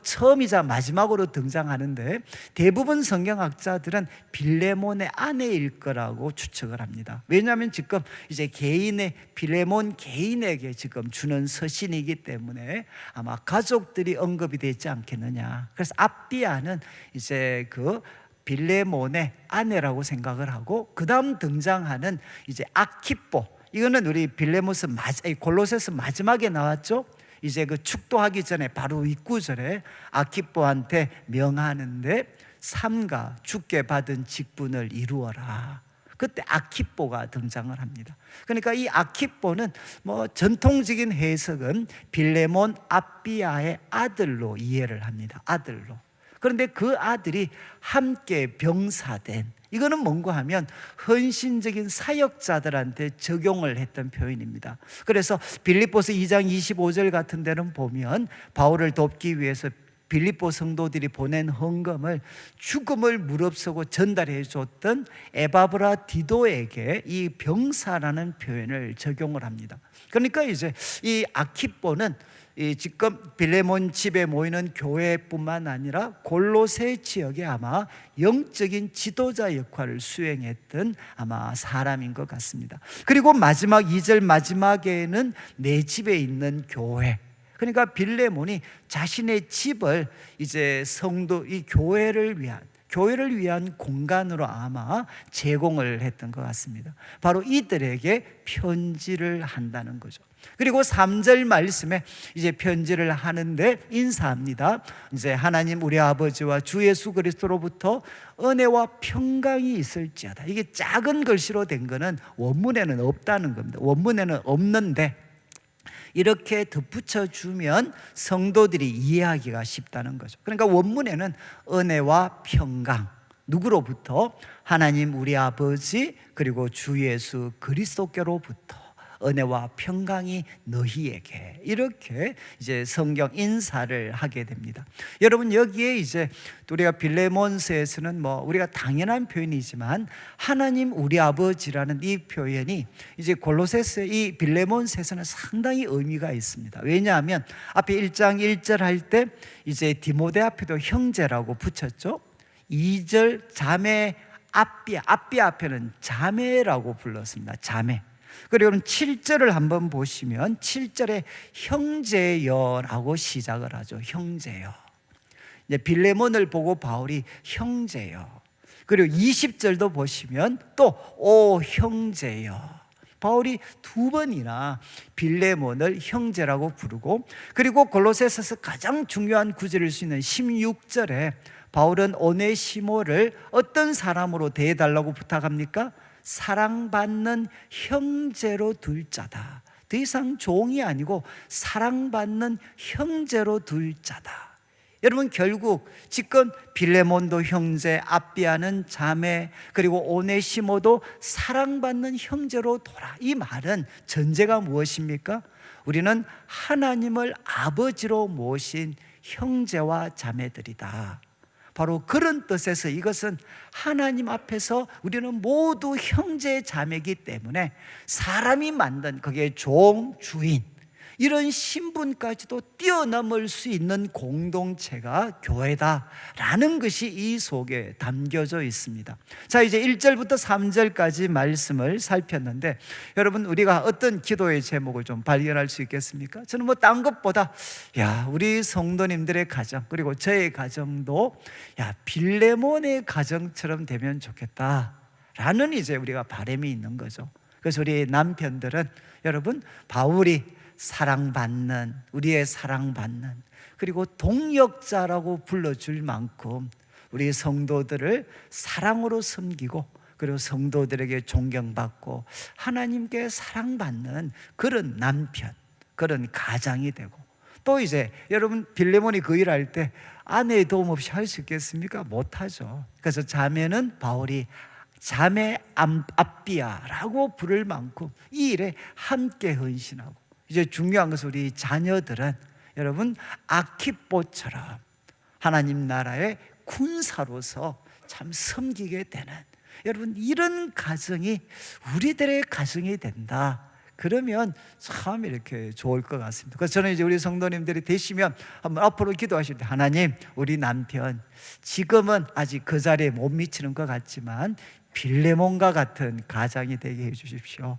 처음이자 마지막으로 등장하는데 대부분 성경학자들은 빌레몬의 아내일 거라고 추측을 합니다. 왜냐하면 지금 이제 빌레몬 개인에게 지금 주는 서신이기 때문에 아마 가족들이 언급이 되지 않겠느냐. 그래서 아비야는 이제 그 빌레몬의 아내라고 생각을 하고, 그 다음 등장하는 이제 아키포, 이거는 우리 골로새서 마지막에 나왔죠. 이제 그 축도하기 전에 바로 윗구절에 아키포한테 명하는데 삼가 주께 받은 직분을 이루어라. 그때 아키포가 등장을 합니다. 그러니까 이 아키포는 전통적인 해석은 빌레몬 아비야의 아들로 이해를 합니다. 아들로. 그런데 그 아들이 함께 병사된, 이거는 뭔가 하면 헌신적인 사역자들한테 적용을 했던 표현입니다. 그래서 빌립보서 2장 25절 같은 데는 보면 바울을 돕기 위해서 빌립보 성도들이 보낸 헌금을 죽음을 무릅쓰고 전달해 줬던 에바브라 디도에게 이 병사라는 표현을 적용을 합니다. 그러니까 이제 이 아키포는 지금 빌레몬 집에 모이는 교회뿐만 아니라 골로새 지역에 아마 영적인 지도자 역할을 수행했던 아마 사람인 것 같습니다. 그리고 마지막 2절 마지막에는 내 집에 있는 교회, 그러니까 빌레몬이 자신의 집을 이제 이 교회를 위한 공간으로 아마 제공을 했던 것 같습니다. 바로 이들에게 편지를 한다는 거죠. 그리고 3절 말씀에 이제 편지를 하는데 인사합니다. 이제 하나님 우리 아버지와 주 예수 그리스도로부터 은혜와 평강이 있을지어다. 이게 작은 글씨로 된 거는 원문에는 없다는 겁니다. 원문에는 없는데 이렇게 덧붙여 주면 성도들이 이해하기가 쉽다는 거죠. 그러니까 원문에는 은혜와 평강, 누구로부터? 하나님 우리 아버지 그리고 주 예수 그리스도께로부터 은혜와 평강이 너희에게, 이렇게 이제 성경 인사를 하게 됩니다. 여러분, 여기에 이제 우리가 빌레몬서에서는 우리가 당연한 표현이지만 하나님 우리 아버지라는 이 표현이 이제 골로새서 이 빌레몬서에서는 상당히 의미가 있습니다. 왜냐하면 앞에 1장 1절 할 때 이제 디모데 앞에도 형제라고 붙였죠. 2절 자매 아비야 앞에는 자매라고 불렀습니다. 자매. 그리고 7절을 한번 보시면 7절에 형제여라고 시작을 하죠. 형제여. 이제 빌레몬을 보고 바울이 형제여. 그리고 20절도 보시면 또 오 형제여. 바울이 2번이나 빌레몬을 형제라고 부르고, 그리고 골로새서에서 가장 중요한 구절일 수 있는 16절에 바울은 오네시모를 어떤 사람으로 대해달라고 부탁합니까? 사랑받는 형제로 둘 자다. 더 이상 종이 아니고 사랑받는 형제로 둘 자다. 여러분 결국 지금 빌레몬도 형제, 아비아는 자매, 그리고 오네시모도 사랑받는 형제로 돌아. 이 말은 전제가 무엇입니까? 우리는 하나님을 아버지로 모신 형제와 자매들이다. 바로 그런 뜻에서 이것은 하나님 앞에서 우리는 모두 형제 자매이기 때문에 사람이 만든 그게 종, 주인 이런 신분까지도 뛰어넘을 수 있는 공동체가 교회다라는 것이 이 속에 담겨져 있습니다. 자, 이제 1절부터 3절까지 말씀을 살폈는데 여러분 우리가 어떤 기도의 제목을 좀 발견할 수 있겠습니까? 저는 뭐 딴 것보다 우리 성도님들의 가정 그리고 저의 가정도 빌레몬의 가정처럼 되면 좋겠다라는 이제 우리가 바람이 있는 거죠. 그래서 우리 남편들은 여러분 바울이 사랑받는, 우리의 사랑받는, 그리고 동역자라고 불러줄 만큼 우리 성도들을 사랑으로 섬기고 그리고 성도들에게 존경받고 하나님께 사랑받는 그런 남편, 그런 가장이 되고, 또 이제 여러분 빌레몬이 그 일할 때 아내의 도움 없이 할 수 있겠습니까? 못하죠. 그래서 자매는 바울이 자매 아비아라고 부를 만큼 이 일에 함께 헌신하고, 이제 중요한 것은 우리 자녀들은 여러분 아키뽀처럼 하나님 나라의 군사로서 참 섬기게 되는, 여러분 이런 가정이 우리들의 가정이 된다. 그러면 참 이렇게 좋을 것 같습니다. 그래서 저는 이제 우리 성도님들이 되시면 한번 앞으로 기도하실 때, 하나님 우리 남편 지금은 아직 그 자리에 못 미치는 것 같지만 빌레몬과 같은 가장이 되게 해 주십시오.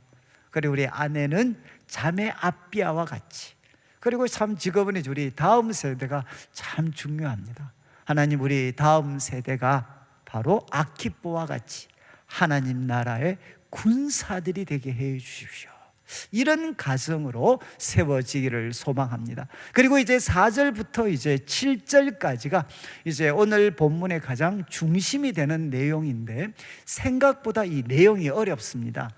그리고 우리 아내는 자매 아비아와 같이, 그리고 참 지금은 이제 우리 다음 세대가 참 중요합니다. 하나님 우리 다음 세대가 바로 아키뽀와 같이 하나님 나라의 군사들이 되게 해 주십시오. 이런 가정으로 세워지기를 소망합니다. 그리고 이제 4절부터 이제 7절까지가 이제 오늘 본문의 가장 중심이 되는 내용인데 생각보다 이 내용이 어렵습니다.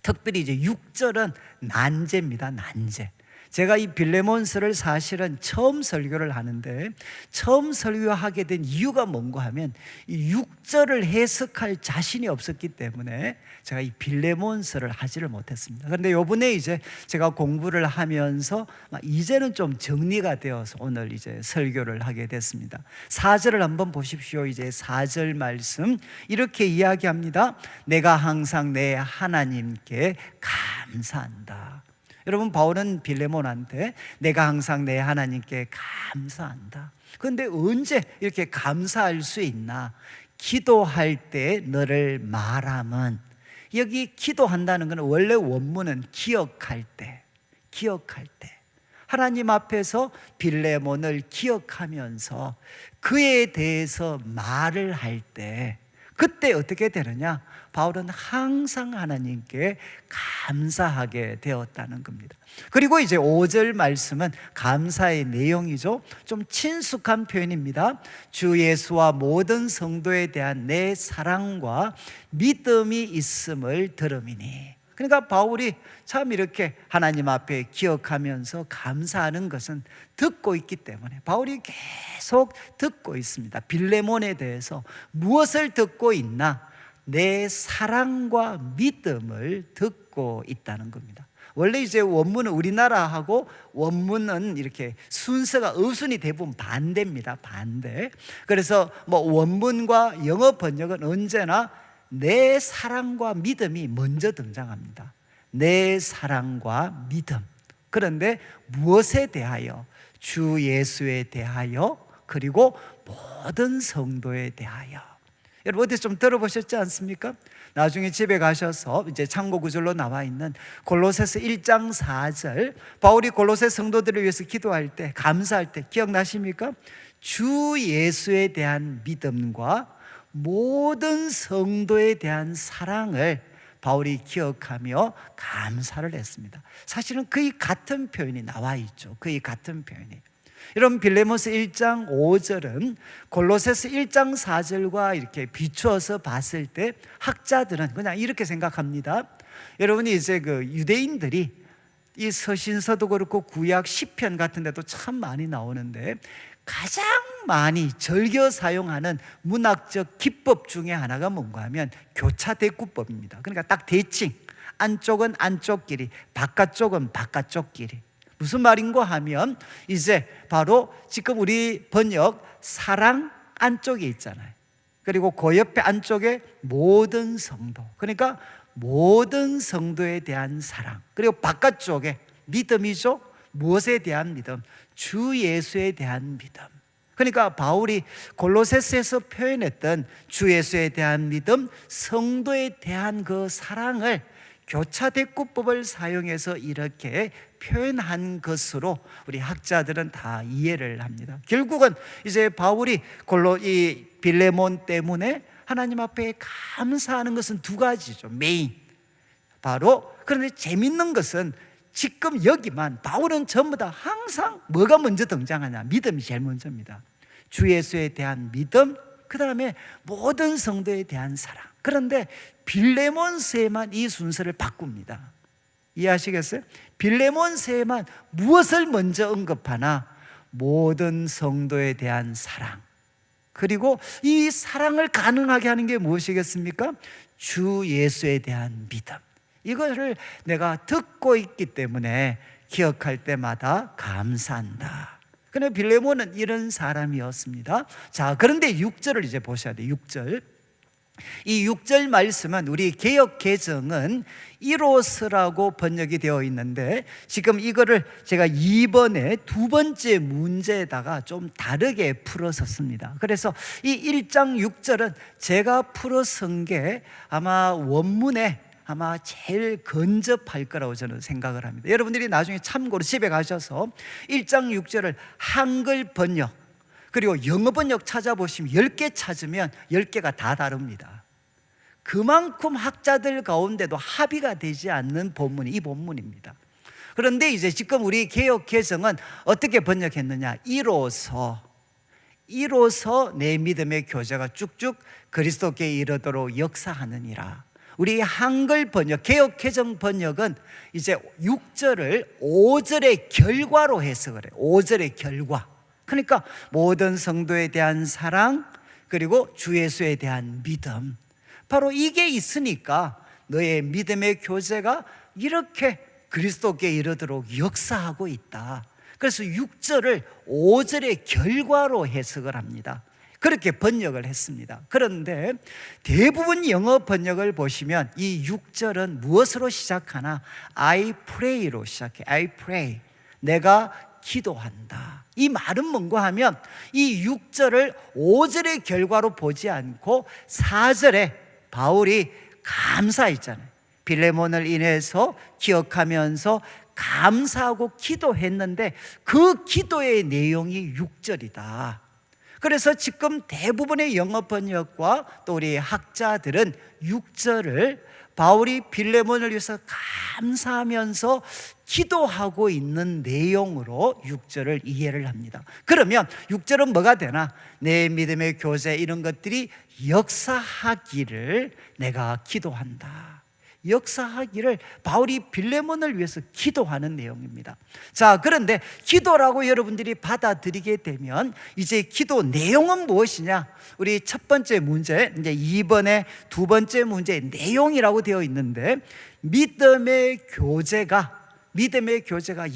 특별히 이제 6절은 난제입니다. 난제. 제가 이 빌레몬서를 사실은 처음 설교를 하는데 처음 설교하게 된 이유가 뭔가 하면 이 6절을 해석할 자신이 없었기 때문에 제가 이 빌레몬서를 하지를 못했습니다. 그런데 이번에 이제 제가 공부를 하면서 이제는 좀 정리가 되어서 오늘 이제 설교를 하게 됐습니다. 4절을 한번 보십시오. 이제 4절 말씀 이렇게 이야기합니다. 내가 항상 내 하나님께 감사한다. 여러분 바울은 빌레몬한테 내가 항상 내 하나님께 감사한다. 그런데 언제 이렇게 감사할 수 있나? 기도할 때 너를 말함은, 여기 기도한다는 것은 원래 원문은 기억할 때, 기억할 때 하나님 앞에서 빌레몬을 기억하면서 그에 대해서 말을 할 때 그때 어떻게 되느냐? 바울은 항상 하나님께 감사하게 되었다는 겁니다. 그리고 이제 5절 말씀은 감사의 내용이죠. 좀 친숙한 표현입니다. 주 예수와 모든 성도에 대한 내 사랑과 믿음이 있음을 들음이니. 그러니까 바울이 참 이렇게 하나님 앞에 기억하면서 감사하는 것은 듣고 있기 때문에 바울이 계속 듣고 있습니다. 빌레몬에 대해서 무엇을 듣고 있나? 내 사랑과 믿음을 듣고 있다는 겁니다. 원래 이제 원문은 우리나라하고 원문은 이렇게 순서가 어순이 대부분 반대입니다. 반대. 그래서 뭐 원문과 영어 번역은 언제나 내 사랑과 믿음이 먼저 등장합니다. 내 사랑과 믿음. 그런데 무엇에 대하여? 주 예수에 대하여, 그리고 모든 성도에 대하여. 여러분 어디 좀 들어보셨지 않습니까? 나중에 집에 가셔서 이제 참고 구절로 나와 있는 골로새서 1장 4절, 바울이 골로새 성도들을 위해서 기도할 때, 감사할 때 기억나십니까? 주 예수에 대한 믿음과 모든 성도에 대한 사랑을 바울이 기억하며 감사를 했습니다. 사실은 거의 같은 표현이 나와 있죠. 거의 같은 표현이. 여러분 빌레몬서 1장 5절은 골로새서 1장 4절과 이렇게 비추어서 봤을 때 학자들은 그냥 이렇게 생각합니다. 여러분이 이제 그 유대인들이 이 서신서도 그렇고 구약 시편 같은 데도 참 많이 나오는데 가장 많이 즐겨 사용하는 문학적 기법 중에 하나가 뭔가 하면 교차대꾸법입니다. 그러니까 딱 대칭, 안쪽은 안쪽 길이, 바깥쪽은 바깥쪽 길이. 무슨 말인가 하면 이제 바로 지금 우리 번역 사랑 안쪽에 있잖아요. 그리고 그 옆에 안쪽에 모든 성도, 그러니까 모든 성도에 대한 사랑. 그리고 바깥쪽에 믿음이죠. 무엇에 대한 믿음? 주 예수에 대한 믿음. 그러니까 바울이 골로새서에서 표현했던 주 예수에 대한 믿음, 성도에 대한 그 사랑을 교차대꾸법을 사용해서 이렇게 표현한 것으로 우리 학자들은 다 이해를 합니다. 결국은 이제 바울이 이 빌레몬 때문에 하나님 앞에 감사하는 것은 두 가지죠. 메인. 바로, 그런데 재밌는 것은 지금 여기만 바울은 전부 다 항상 뭐가 먼저 등장하냐? 믿음이 제일 먼저입니다. 주 예수에 대한 믿음, 그 다음에 모든 성도에 대한 사랑. 그런데 빌레몬서에만 이 순서를 바꿉니다. 이해하시겠어요? 빌레몬서에만 무엇을 먼저 언급하나? 모든 성도에 대한 사랑. 그리고 이 사랑을 가능하게 하는 게 무엇이겠습니까? 주 예수에 대한 믿음. 이것을 내가 듣고 있기 때문에 기억할 때마다 감사한다. 그런데 빌레몬은 이런 사람이었습니다. 자, 그런데 6절을 이제 보셔야 돼요. 6절. 이 6절 말씀은 우리 개역 개정은 이로서라고 번역이 되어 있는데 지금 이거를 제가 2번에 두 번째 문제에다가 좀 다르게 풀어서 씁니다. 그래서 이 1장 6절은 제가 풀어선 게 아마 원문에 아마 제일 근접할 거라고 저는 생각을 합니다. 여러분들이 나중에 참고로 집에 가셔서 1장 6절을 한글 번역 그리고 영어 번역 찾아보시면 10개 찾으면 10개가 다 다릅니다. 그만큼 학자들 가운데도 합의가 되지 않는 본문이 이 본문입니다. 그런데 이제 지금 우리 개역 개정은 어떻게 번역했느냐? 이로서 내 믿음의 교제가 쭉쭉 그리스도께 이르도록 역사하느니라. 우리 한글 번역, 개역 개정 번역은 이제 6절을 5절의 결과로 해석을 해요. 5절의 결과. 그러니까 모든 성도에 대한 사랑, 그리고 주 예수에 대한 믿음. 바로 이게 있으니까 너의 믿음의 교제가 이렇게 그리스도께 이르도록 역사하고 있다. 그래서 6절을 5절의 결과로 해석을 합니다. 그렇게 번역을 했습니다. 그런데 대부분 영어 번역을 보시면 이 6절은 무엇으로 시작하나? I pray로 시작해. I pray. 내가 기도한다. 이 말은 뭔가 하면 이 6절을 5절의 결과로 보지 않고 4절에 바울이 감사했잖아요. 빌레몬을 인해서 기억하면서 감사하고 기도했는데 그 기도의 내용이 6절이다. 그래서 지금 대부분의 영어 번역과 또 우리 학자들은 6절을 바울이 빌레몬을 위해서 감사하면서 기도하고 있는 내용으로 6절을 이해를 합니다. 그러면 6절은 뭐가 되나? 내 믿음의 교제 이런 것들이 역사하기를 내가 기도한다. 역사하기를 바울이 빌레몬을 위해서 기도하는 내용입니다. 자, 그런데 기도라고 여러분들이 받아들이게 되면 이제 기도 내용은 무엇이냐? 우리 첫 번째 문제, 이제 2번에 두 번째 문제의 내용이라고 되어 있는데 믿음의 교제가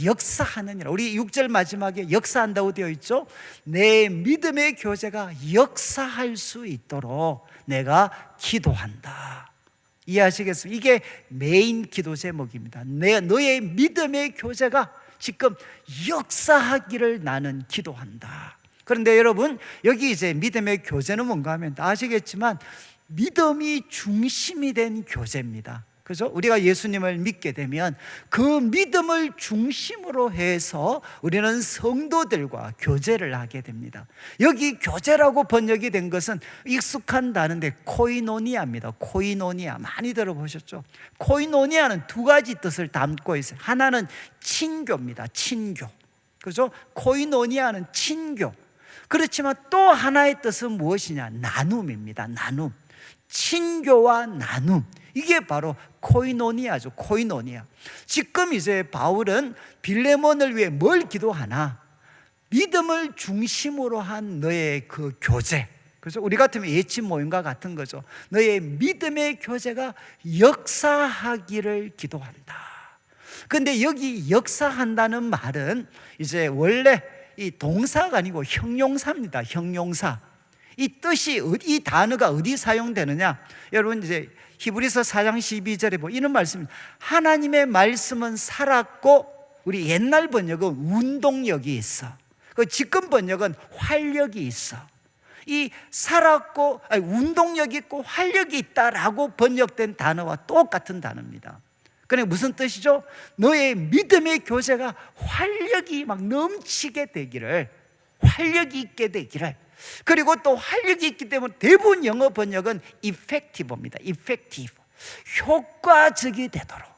역사하느니라. 우리 6절 마지막에 역사한다고 되어 있죠. 내 믿음의 교제가 역사할 수 있도록 내가 기도한다. 이해하시겠습니까? 이게 메인 기도 제목입니다. 너의 믿음의 교제가 지금 역사하기를 나는 기도한다. 그런데 여러분, 여기 이제 믿음의 교제는 뭔가 하면 다 아시겠지만 믿음이 중심이 된 교제입니다. 그죠? 우리가 예수님을 믿게 되면 그 믿음을 중심으로 해서 우리는 성도들과 교제를 하게 됩니다. 여기 교제라고 번역이 된 것은 익숙한 단어인데 코이노니아입니다. 코이노니아 많이 들어보셨죠? 코이노니아는 두 가지 뜻을 담고 있어요. 하나는 친교입니다. 친교. 그죠? 코이노니아는 친교. 그렇지만 또 하나의 뜻은 무엇이냐? 나눔입니다. 나눔. 친교와 나눔, 이게 바로 코이노니아죠. 코이노니아. 지금 이제 바울은 빌레몬을 위해 뭘 기도하나? 믿음을 중심으로 한 너의 그 교제, 그래서 우리 같으면 예치 모임과 같은 거죠. 너의 믿음의 교제가 역사하기를 기도한다. 그런데 여기 역사한다는 말은 이제 원래 이 동사가 아니고 형용사입니다. 형용사. 이 뜻이, 이 단어가 어디 사용되느냐? 여러분 이제 히브리서 4장 12절에 보면 이런 말씀입니다. 하나님의 말씀은 살았고, 우리 옛날 번역은 운동력이 있어. 그 지금 번역은 활력이 있어. 이 살았고, 아니, 운동력 있고 활력이 있다라고 번역된 단어와 똑같은 단어입니다. 그러니까 무슨 뜻이죠? 너의 믿음의 교제가 활력이 막 넘치게 되기를, 활력이 있게 되기를. 그리고 또 활력이 있기 때문에 대부분 영어 번역은 effective입니다. effective. 효과적이 되도록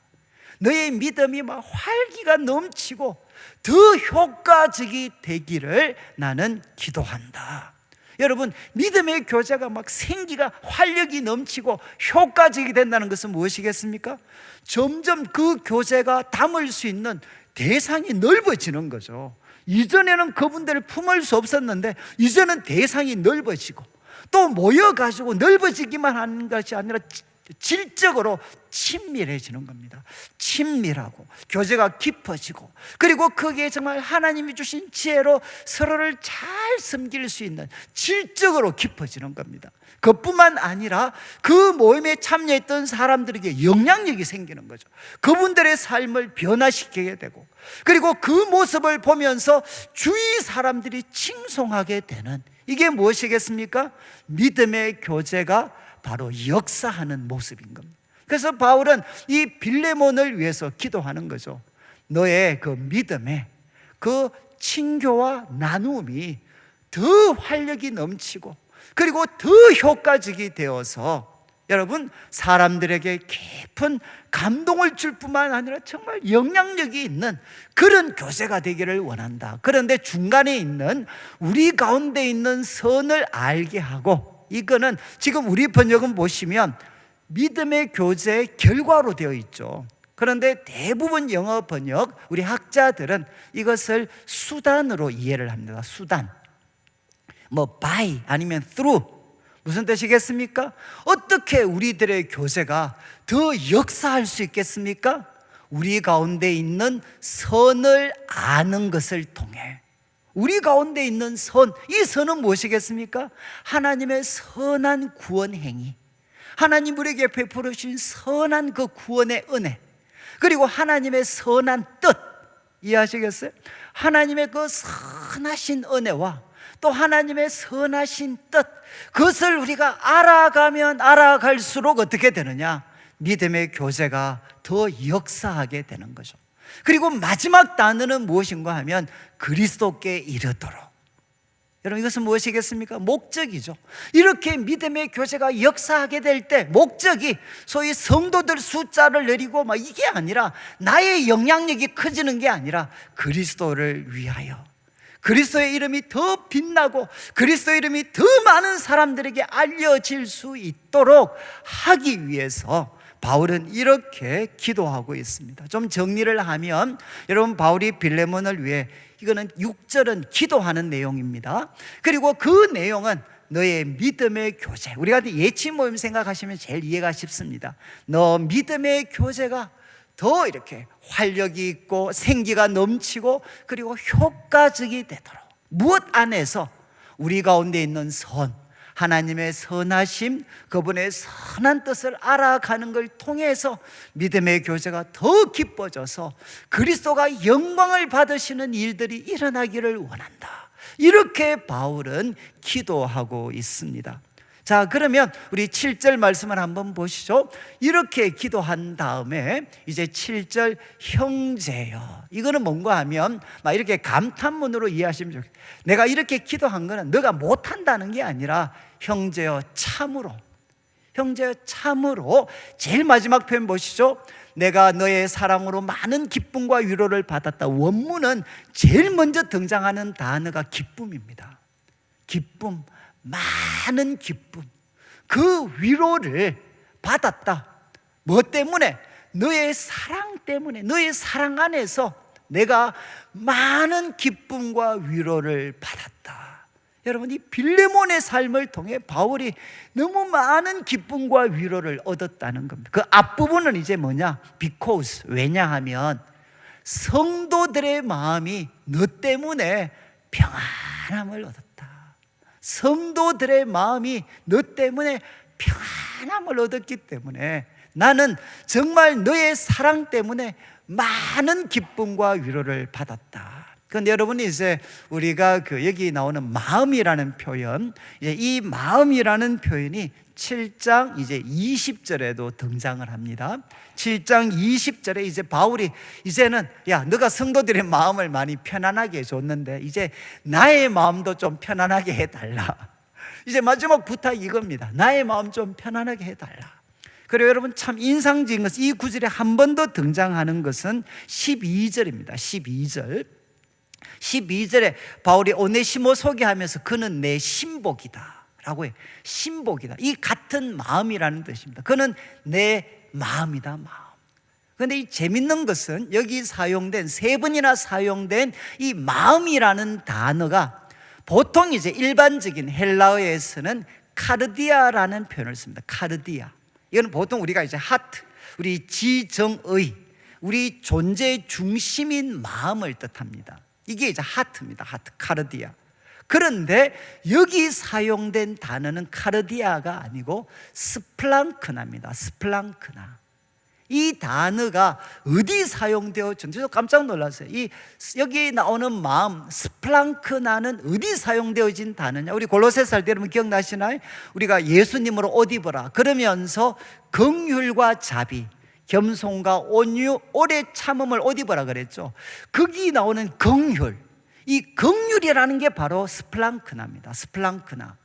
너의 믿음이 막 활기가 넘치고 더 효과적이 되기를 나는 기도한다. 여러분, 믿음의 교제가 막 생기가 활력이 넘치고 효과적이 된다는 것은 무엇이겠습니까? 점점 그 교제가 담을 수 있는 대상이 넓어지는 거죠. 이전에는 그분들을 품을 수 없었는데 이제는 대상이 넓어지고, 또 모여가지고 넓어지기만 하는 것이 아니라 질적으로 친밀해지는 겁니다. 친밀하고 교제가 깊어지고, 그리고 그게 정말 하나님이 주신 지혜로 서로를 잘 섬길 수 있는 질적으로 깊어지는 겁니다. 그뿐만 아니라 그 모임에 참여했던 사람들에게 영향력이 생기는 거죠. 그분들의 삶을 변화시키게 되고, 그리고 그 모습을 보면서 주위 사람들이 칭송하게 되는, 이게 무엇이겠습니까? 믿음의 교제가 바로 역사하는 모습인 겁니다. 그래서 바울은 이 빌레몬을 위해서 기도하는 거죠. 너의 그 믿음의 그 친교와 나눔이 더 활력이 넘치고, 그리고 더 효과적이 되어서 여러분, 사람들에게 깊은 감동을 줄 뿐만 아니라 정말 영향력이 있는 그런 교제가 되기를 원한다. 그런데 중간에 있는, 우리 가운데 있는 선을 알게 하고, 이거는 지금 우리 번역은 보시면 믿음의 교제의 결과로 되어 있죠. 그런데 대부분 영어 번역, 우리 학자들은 이것을 수단으로 이해를 합니다. 수단. 뭐 by 아니면 through. 무슨 뜻이겠습니까? 어떻게 우리들의 교제가 더 역사할 수 있겠습니까? 우리 가운데 있는 선을 아는 것을 통해. 우리 가운데 있는 선, 이 선은 무엇이겠습니까? 하나님의 선한 구원 행위, 하나님 우리에게 베풀어 주신 선한 그 구원의 은혜, 그리고 하나님의 선한 뜻, 이해하시겠어요? 하나님의 그 선하신 은혜와 또 하나님의 선하신 뜻, 그것을 우리가 알아가면 알아갈수록 어떻게 되느냐? 믿음의 교제가 더 역사하게 되는 거죠. 그리고 마지막 단어는 무엇인가 하면 그리스도께 이르도록. 여러분, 이것은 무엇이겠습니까? 목적이죠. 이렇게 믿음의 교제가 역사하게 될 때 목적이 소위 성도들 숫자를 내리고 막 이게 아니라, 나의 영향력이 커지는 게 아니라 그리스도를 위하여, 그리스도의 이름이 더 빛나고 그리스도의 이름이 더 많은 사람들에게 알려질 수 있도록 하기 위해서 바울은 이렇게 기도하고 있습니다. 좀 정리를 하면, 여러분, 바울이 빌레몬을 위해, 이거는 6절은 기도하는 내용입니다. 그리고 그 내용은 너의 믿음의 교제, 우리가 예치 모임 생각하시면 제일 이해가 쉽습니다. 너 믿음의 교제가 더 이렇게 활력이 있고 생기가 넘치고 그리고 효과적이 되도록, 무엇 안에서? 우리 가운데 있는 선, 하나님의 선하심, 그분의 선한 뜻을 알아가는 걸 통해서 믿음의 교제가 더 깊어져서 그리스도가 영광을 받으시는 일들이 일어나기를 원한다. 이렇게 바울은 기도하고 있습니다. 자, 그러면 우리 7절 말씀을 한번 보시죠. 이렇게 기도한 다음에 이제 7절 형제여, 이거는 뭔가 하면 막 이렇게 감탄문으로 이해하시면 좋겠어요. 내가 이렇게 기도한 거는 너가 못한다는 게 아니라 형제여 참으로, 형제여 참으로. 제일 마지막 표현 보시죠. 내가 너의 사랑으로 많은 기쁨과 위로를 받았다. 원문은 제일 먼저 등장하는 단어가 기쁨입니다. 기쁨, 많은 기쁨. 그 위로를 받았다. 뭐 때문에? 너의 사랑 때문에. 너의 사랑 안에서 내가 많은 기쁨과 위로를 받았다. 여러분, 이 빌레몬의 삶을 통해 바울이 너무 많은 기쁨과 위로를 얻었다는 겁니다. 그 앞부분은 이제 뭐냐? because, 왜냐하면 성도들의 마음이 너 때문에 평안함을 얻었다. 성도들의 마음이 너 때문에 평안함을 얻었기 때문에 나는 정말 너의 사랑 때문에 많은 기쁨과 위로를 받았다. 그런데 여러분이 이제 우리가 여기 나오는 마음이라는 표현, 이제 이 마음이라는 표현이 7장 이제 20절에도 등장을 합니다. 7장 20절에 이제 바울이 이제는 야, 너가 성도들의 마음을 많이 편안하게 해줬는데 이제 나의 마음도 좀 편안하게 해달라. 이제 마지막 부탁이 이겁니다. 나의 마음 좀 편안하게 해달라. 그리고 여러분, 참 인상적인 것은 이 구절에 한 번 더 등장하는 것은 12절입니다. 12절에 바울이 오네시모 소개하면서 그는 내 신복이다 라고 해요. 신복이다. 이 같은 마음이라는 뜻입니다. 그는 내 마음이다, 마음. 그런데 이 재밌는 것은 여기 사용된, 세 번이나 사용된 이 마음이라는 단어가 보통 이제 일반적인 헬라어에서는 카르디아라는 표현을 씁니다. 카르디아. 이건 보통 우리가 이제 하트, 우리 지정의, 우리 존재의 중심인 마음을 뜻합니다. 이게 이제 하트입니다. 하트, 카르디아. 그런데 여기 사용된 단어는 카르디아가 아니고 스플랑크나입니다. 스플랑크나. 이 단어가 어디 사용되었는지 저도 깜짝 놀랐어요. 여기 나오는 마음, 스플랑크나는 어디 사용되어진 단어냐? 우리 골로새서 할 때 여러분 기억나시나요? 우리가 예수님으로 옷 입어라 그러면서 긍휼과 자비, 겸손과 온유, 오래 참음을 옷 입어라 그랬죠. 거기 나오는 긍휼, 이 긍휼이라는 게 바로 스플랑크나입니다. 스플랑크나.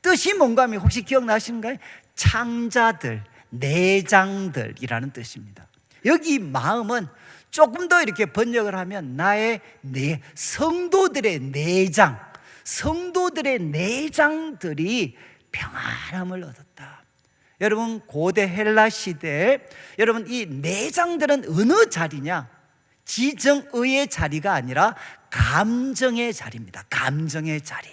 뜻이 뭔가 하면 혹시 기억나시는가요? 창자들, 내장들이라는 뜻입니다. 여기 마음은 조금 더 이렇게 번역을 하면 나의 성도들의 내장, 성도들의 내장들이 평안함을 얻었다. 여러분, 고대 헬라 시대에 여러분 이 내장들은 어느 자리냐? 지정의의 자리가 아니라 감정의 자리입니다. 감정의 자리.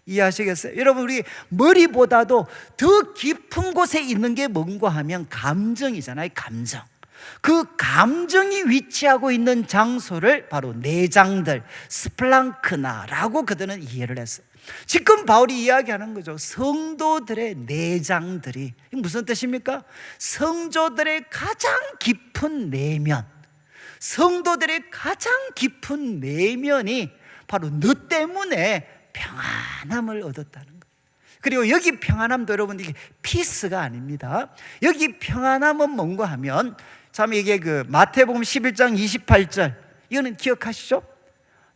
이해하시겠어요? 여러분, 우리 머리보다도 더 깊은 곳에 있는 게 뭔가 하면 감정이잖아요. 감정. 그 감정이 위치하고 있는 장소를 바로 내장들, 스플랑크나라고 그들은 이해를 했어요. 지금 바울이 이야기하는 거죠. 성도들의 내장들이 무슨 뜻입니까? 성도들의 가장 깊은 내면, 성도들의 가장 깊은 내면이 바로 너 때문에 평안함을 얻었다는 거예요. 그리고 여기 평안함도 여러분 이게 피스가 아닙니다. 여기 평안함은 뭔가 하면 참 이게 마태복음 11장 28절 이거는 기억하시죠?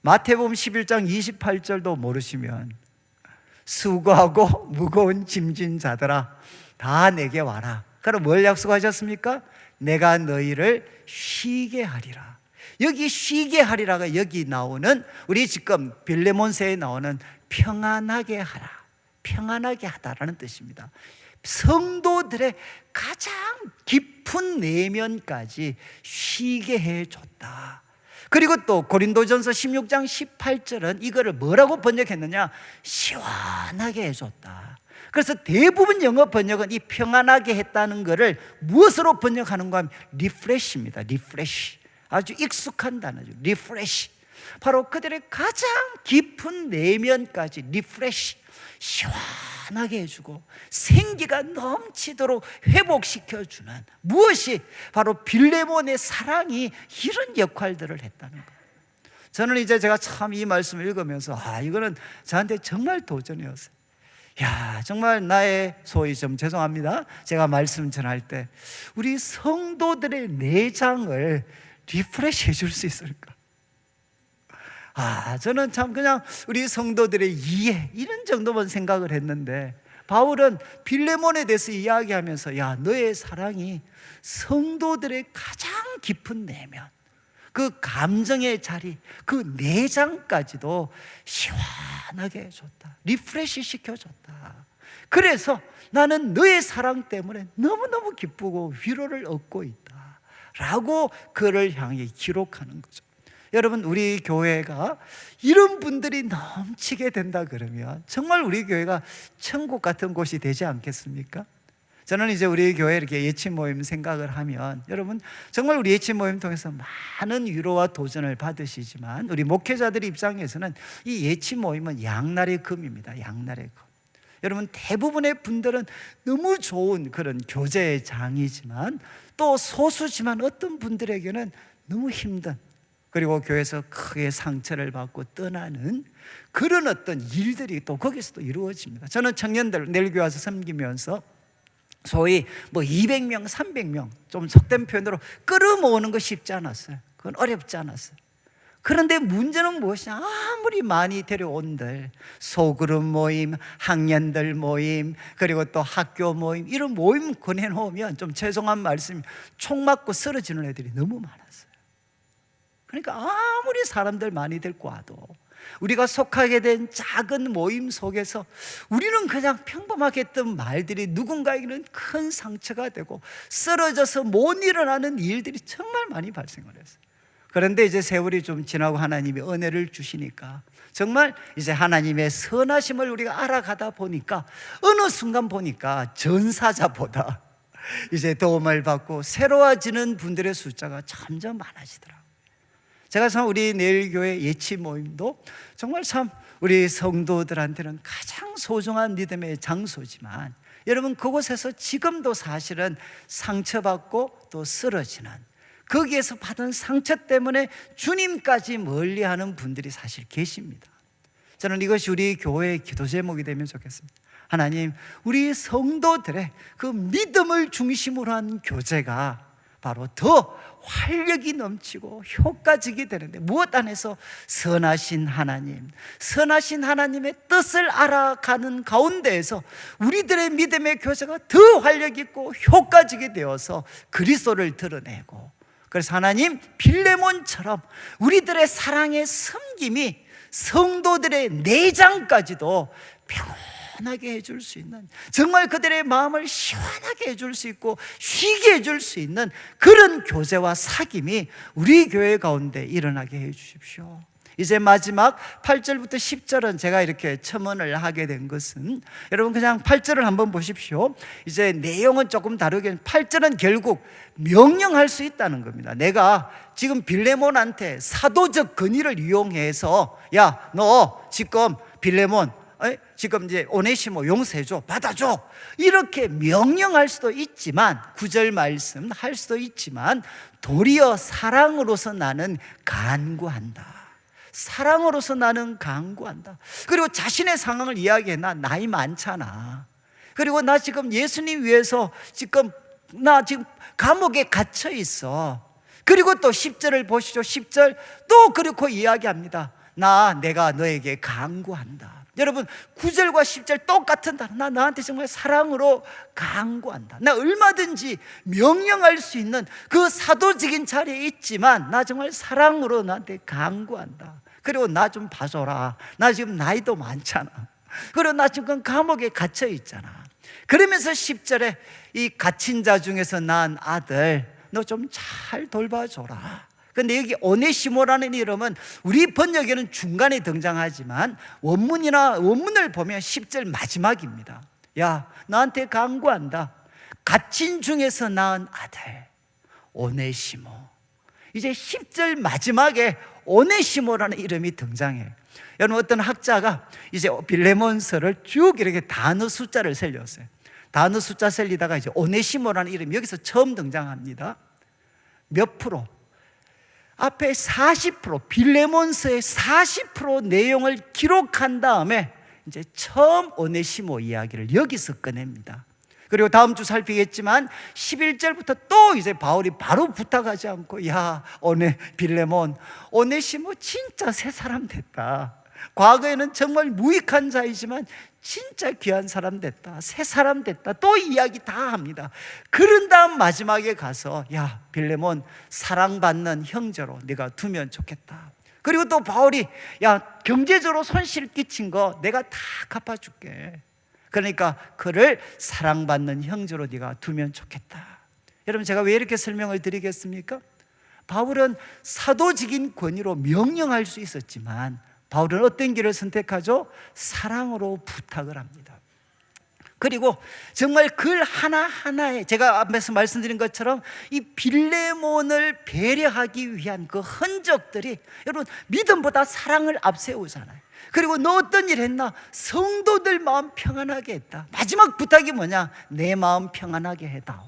마태복음 11장 28절도 모르시면 수고하고 무거운 짐진 자들아 다 내게 와라. 그럼 뭘 약속하셨습니까? 내가 너희를 쉬게 하리라. 여기 쉬게 하리라가 여기 나오는 우리 지금 빌레몬서에 나오는 평안하게 하라, 평안하게 하다라는 뜻입니다. 성도들의 가장 깊은 내면까지 쉬게 해줬다. 그리고 또 고린도전서 16장 18절은 이거를 뭐라고 번역했느냐? 시원하게 해줬다. 그래서 대부분 영어 번역은 이 평안하게 했다는 것을 무엇으로 번역하는가 하면 리프레시입니다. 리프레시. 아주 익숙한 단어죠. 리프레시. 바로 그들의 가장 깊은 내면까지 리프레시, 시원하게 해주고 생기가 넘치도록 회복시켜주는 무엇이 바로 빌레몬의 사랑이 이런 역할들을 했다는 거예요. 저는 이제 제가 참 이 말씀을 읽으면서 이거는 저한테 정말 도전이었어요. 야, 정말 나의 소위 좀 죄송합니다. 제가 말씀 전할 때 우리 성도들의 내장을 리프레시 해줄 수 있을까? 저는 참 그냥 우리 성도들의 이해 이런 정도만 생각을 했는데 바울은 빌레몬에 대해서 이야기하면서 야, 너의 사랑이 성도들의 가장 깊은 내면, 그 감정의 자리, 그 내장까지도 시원하게 해줬다. 리프레시 시켜줬다. 그래서 나는 너의 사랑 때문에 너무너무 기쁘고 위로를 얻고 있다 라고 그를 향해 기록하는 거죠. 여러분, 우리 교회가 이런 분들이 넘치게 된다 그러면 정말 우리 교회가 천국 같은 곳이 되지 않겠습니까? 저는 이제 우리 교회 이렇게 예치 모임 생각을 하면 여러분 정말 우리 예치 모임 통해서 많은 위로와 도전을 받으시지만 우리 목회자들 입장에서는 이 예치 모임은 양날의 금입니다. 양날의 금. 여러분, 대부분의 분들은 너무 좋은 그런 교제의 장이지만 또 소수지만 어떤 분들에게는 너무 힘든, 그리고 교회에서 크게 상처를 받고 떠나는 그런 어떤 일들이 또 거기서도 이루어집니다. 저는 청년들 내일 교회 와서 섬기면서 소위 200명, 300명 좀 속된 표현으로 끌어모으는 거 쉽지 않았어요. 그건 어렵지 않았어요. 그런데 문제는 무엇이냐? 아무리 많이 데려온들 소그룹 모임, 학년들 모임, 그리고 또 학교 모임, 이런 모임 권해놓으면 좀 죄송한 말씀, 총 맞고 쓰러지는 애들이 너무 많았어요. 그러니까 아무리 사람들 많이 데리고 와도 우리가 속하게 된 작은 모임 속에서 우리는 그냥 평범하게 했던 말들이 누군가에게는 큰 상처가 되고 쓰러져서 못 일어나는 일들이 정말 많이 발생을 했어요. 그런데 이제 세월이 좀 지나고 하나님이 은혜를 주시니까 정말 이제 하나님의 선하심을 우리가 알아가다 보니까 어느 순간 보니까 전사자보다 이제 도움을 받고 새로워지는 분들의 숫자가 점점 많아지더라고요. 제가 참 우리 내일교회 예치 모임도 정말 참 우리 성도들한테는 가장 소중한 믿음의 장소지만 여러분, 그곳에서 지금도 사실은 상처받고 또 쓰러지는, 거기에서 받은 상처 때문에 주님까지 멀리하는 분들이 사실 계십니다. 저는 이것이 우리 교회의 기도 제목이 되면 좋겠습니다. 하나님, 우리 성도들의 그 믿음을 중심으로 한 교제가 바로 더 활력이 넘치고 효과적이 되는데 무엇 안에서 선하신 하나님, 선하신 하나님의 뜻을 알아가는 가운데에서 우리들의 믿음의 교제가 더 활력 있고 효과적이 되어서 그리스도를 드러내고, 그래서 하나님, 빌레몬처럼 우리들의 사랑의 섬김이 성도들의 내장까지도 평온하게 해줄 수 있는, 정말 그들의 마음을 시원하게 해줄 수 있고 쉬게 해줄 수 있는 그런 교제와 사귐이 우리 교회 가운데 일어나게 해주십시오. 이제 마지막 8절부터 10절은 제가 이렇게 첨언을 하게 된 것은, 여러분 그냥 8절을 한번 보십시오. 이제 내용은 조금 다르게, 8절은 결국 명령할 수 있다는 겁니다. 내가 지금 빌레몬한테 사도적 권위를 이용해서, 야, 너 지금 빌레몬 지금 이제 오네시모 용서해줘, 받아줘, 이렇게 명령할 수도 있지만, 9절 말씀 할 수도 있지만, 도리어 사랑으로서 나는 간구한다. 사랑으로서 나는 간구한다. 그리고 자신의 상황을 이야기해. 나 나이 많잖아. 그리고 나 지금 예수님 위해서 나 지금 감옥에 갇혀 있어. 그리고 또 10절을 보시죠. 10절 또 그렇고 이야기합니다. 내가 너에게 간구한다. 여러분, 9절과 10절 똑같은 단어. 나 너한테 정말 사랑으로 간구한다. 나 얼마든지 명령할 수 있는 그 사도적인 자리에 있지만 나 정말 사랑으로 너한테 간구한다. 그리고 나 좀 봐줘라. 나 지금 나이도 많잖아. 그리고 나 지금 감옥에 갇혀 있잖아. 그러면서 10절에 이 갇힌 자 중에서 낳은 아들 너 좀 잘 돌봐줘라. 근데 여기 오네시모라는 이름은 우리 번역에는 중간에 등장하지만 원문을 보면 10절 마지막입니다. 야, 너한테 간구한다. 갇힌 중에서 낳은 아들 오네시모. 이제 10절 마지막에 오네시모라는 이름이 등장해요. 여러분, 어떤 학자가 이제 빌레몬서를 쭉 이렇게 단어 숫자를 세렸어요. 단어 숫자 세리다가 이제 오네시모라는 이름이 여기서 처음 등장합니다. 몇 프로? 앞에 40%, 빌레몬서의 40% 내용을 기록한 다음에 이제 처음 오네시모 이야기를 여기서 꺼냅니다. 그리고 다음 주 살피겠지만 11절부터 또 이제 바울이 바로 부탁하지 않고, 야, 빌레몬, 오네시모 진짜 새 사람 됐다. 과거에는 정말 무익한 자이지만 진짜 귀한 사람 됐다. 새 사람 됐다. 또 이야기 다 합니다. 그런 다음 마지막에 가서, 야, 빌레몬, 사랑받는 형제로 네가 두면 좋겠다. 그리고 또 바울이, 야, 경제적으로 손실 끼친 거 내가 다 갚아줄게. 그러니까 그를 사랑받는 형제로 네가 두면 좋겠다. 여러분, 제가 왜 이렇게 설명을 드리겠습니까? 바울은 사도직인 권위로 명령할 수 있었지만 바울은 어떤 길을 선택하죠? 사랑으로 부탁을 합니다. 그리고 정말 글 하나하나에 제가 앞에서 말씀드린 것처럼 이 빌레몬을 배려하기 위한 그 흔적들이 여러분 믿음보다 사랑을 앞세우잖아요. 그리고 너 어떤 일 했나? 성도들 마음 평안하게 했다. 마지막 부탁이 뭐냐? 내 마음 평안하게 해다오.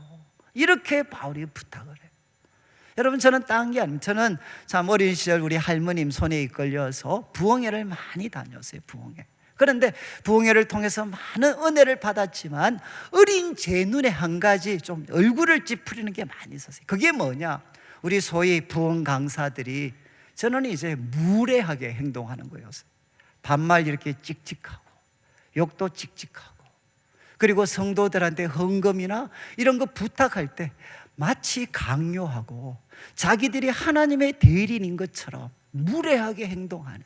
이렇게 바울이 부탁을 해요. 여러분, 저는 딴 게 아닙니다. 저는 참 어린 시절 우리 할머님 손에 이끌려서 부흥회를 많이 다녔어요. 부흥회. 그런데 부흥회를 통해서 많은 은혜를 받았지만 어린 제 눈에 한 가지 좀 얼굴을 찌푸리는 게 많이 있었어요. 그게 뭐냐? 우리 소위 부흥 강사들이 저는 이제 무례하게 행동하는 거였어요. 반말 이렇게 찍찍하고 욕도 찍찍하고, 그리고 성도들한테 헌금이나 이런 거 부탁할 때 마치 강요하고 자기들이 하나님의 대리인인 것처럼 무례하게 행동하는,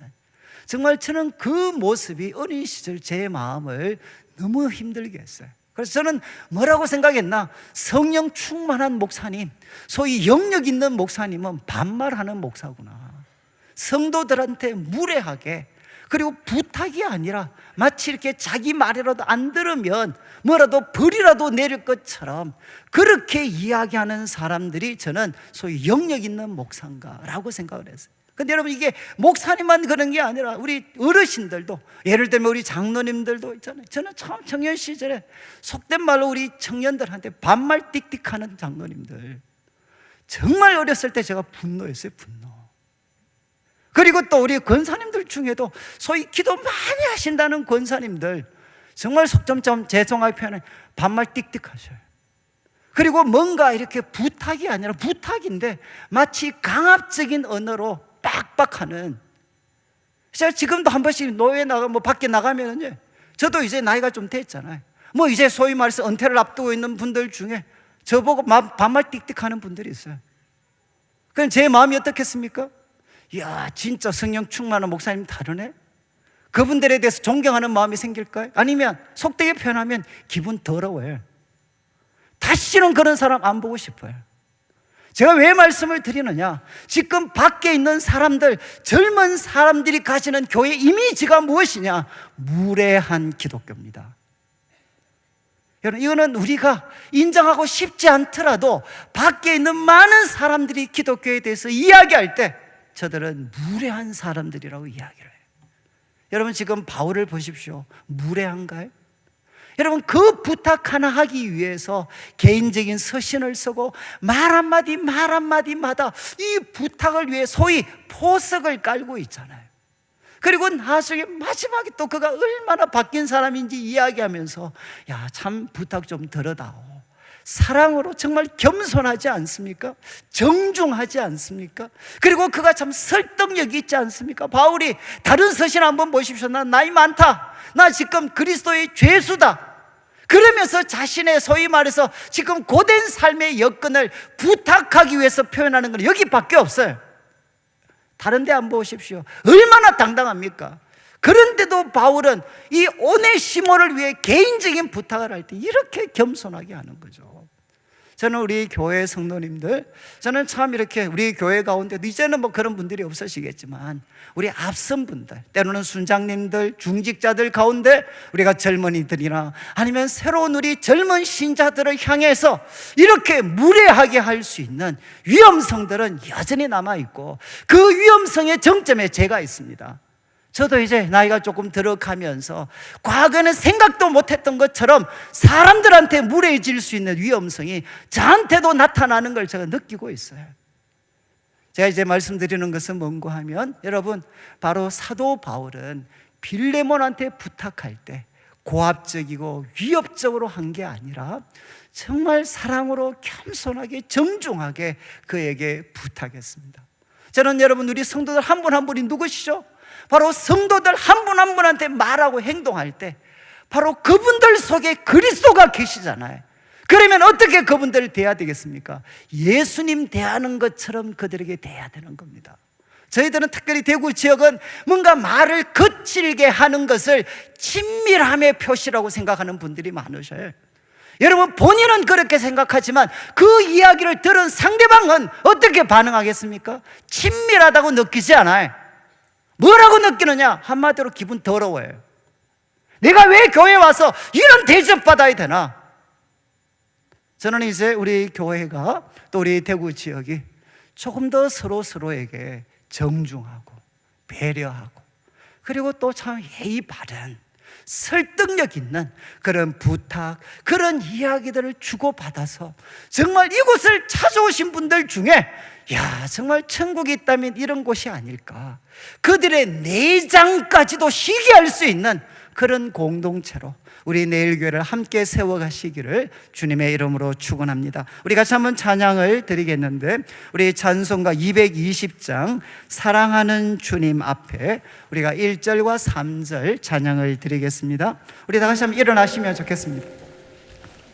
정말 저는 그 모습이 어린 시절 제 마음을 너무 힘들게 했어요. 그래서 저는 뭐라고 생각했나? 성령 충만한 목사님, 소위 영역 있는 목사님은 반말하는 목사구나. 성도들한테 무례하게, 그리고 부탁이 아니라 마치 이렇게 자기 말이라도 안 들으면 뭐라도 벌이라도 내릴 것처럼 그렇게 이야기하는 사람들이 저는 소위 영역 있는 목사인가라고 생각을 했어요. 근데 여러분, 이게 목사님만 그런 게 아니라 우리 어르신들도, 예를 들면 우리 장로님들도 있잖아요. 저는 처음 청년 시절에 속된 말로 우리 청년들한테 반말 띡띡하는 장로님들, 정말 어렸을 때 제가 분노했어요. 분노. 그리고 또 우리 권사님들 중에도 소위 기도 많이 하신다는 권사님들, 정말 속점점 죄송하게 표현해 반말 띡띡하셔요. 그리고 뭔가 이렇게 부탁이 아니라 부탁인데 마치 강압적인 언어로 빡빡하는. 제가 지금도 한 번씩 노예 나가 밖에 나가면은요, 저도 이제 나이가 좀 됐잖아요. 이제 소위 말해서 은퇴를 앞두고 있는 분들 중에 저보고 반말 띡띡하는 분들이 있어요. 그럼 제 마음이 어떻겠습니까? 이야, 진짜 성령 충만한 목사님 다르네? 그분들에 대해서 존경하는 마음이 생길까요? 아니면 속되게 표현하면 기분 더러워요. 다시는 그런 사람 안 보고 싶어요. 제가 왜 말씀을 드리느냐? 지금 밖에 있는 사람들, 젊은 사람들이 가지는 교회 이미지가 무엇이냐? 무례한 기독교입니다. 여러분, 이거는 우리가 인정하고 싶지 않더라도 밖에 있는 많은 사람들이 기독교에 대해서 이야기할 때 저들은 무례한 사람들이라고 이야기를 해요. 여러분, 지금 바울을 보십시오. 무례한가요? 여러분, 그 부탁 하나 하기 위해서 개인적인 서신을 쓰고 말 한마디마다 이 부탁을 위해 소위 포석을 깔고 있잖아요. 그리고 나중에 마지막에 또 그가 얼마나 바뀐 사람인지 이야기하면서 야, 참 부탁 좀 들어다오. 사랑으로 정말 겸손하지 않습니까? 정중하지 않습니까? 그리고 그가 참 설득력이 있지 않습니까? 바울이 다른 서신 한번 보십시오. 나 나이 많다. 나 지금 그리스도의 죄수다. 그러면서 자신의 소위 말해서 지금 고된 삶의 여건을 부탁하기 위해서 표현하는 건 여기밖에 없어요. 다른 데 한번 보십시오. 얼마나 당당합니까? 그런데도 바울은 이 오네시모를 위해 개인적인 부탁을 할 때 이렇게 겸손하게 하는 거죠. 저는 우리 교회 성도님들, 저는 참 이렇게 우리 교회 가운데도 이제는 그런 분들이 없으시겠지만 우리 앞선 분들, 때로는 순장님들, 중직자들 가운데 우리가 젊은이들이나 아니면 새로운 우리 젊은 신자들을 향해서 이렇게 무례하게 할 수 있는 위험성들은 여전히 남아있고 그 위험성의 정점에 제가 있습니다. 저도 이제 나이가 조금 들어가면서 과거에는 생각도 못했던 것처럼 사람들한테 무례해질 수 있는 위험성이 저한테도 나타나는 걸 제가 느끼고 있어요. 제가 이제 말씀드리는 것은 뭔가 하면, 여러분, 바로 사도 바울은 빌레몬한테 부탁할 때 고압적이고 위협적으로 한 게 아니라 정말 사랑으로 겸손하게 정중하게 그에게 부탁했습니다. 저는 여러분, 우리 성도들 한 분 한 분이 누구시죠? 바로 성도들 한 분 한 분한테 말하고 행동할 때 바로 그분들 속에 그리스도가 계시잖아요. 그러면 어떻게 그분들을 대해야 되겠습니까? 예수님 대하는 것처럼 그들에게 대해야 되는 겁니다. 저희들은 특별히 대구 지역은 뭔가 말을 거칠게 하는 것을 친밀함의 표시라고 생각하는 분들이 많으셔요. 여러분, 본인은 그렇게 생각하지만 그 이야기를 들은 상대방은 어떻게 반응하겠습니까? 친밀하다고 느끼지 않아요. 뭐라고 느끼느냐? 한마디로 기분 더러워요. 내가 왜 교회에 와서 이런 대접받아야 되나? 저는 이제 우리 교회가 또 우리 대구 지역이 조금 더 서로에게 정중하고 배려하고, 그리고 또 참 예의 바른 설득력 있는 그런 부탁, 그런 이야기들을 주고받아서 정말 이곳을 찾아오신 분들 중에 야, 정말 천국이 있다면 이런 곳이 아닐까, 그들의 내장까지도 시기할 수 있는 그런 공동체로 우리 내일교회를 함께 세워가시기를 주님의 이름으로 축원합니다. 우리 같이 한번 찬양을 드리겠는데, 우리 찬송가 220장 사랑하는 주님 앞에 우리가 1절과 3절 찬양을 드리겠습니다. 우리 다 같이 한번 일어나시면 좋겠습니다.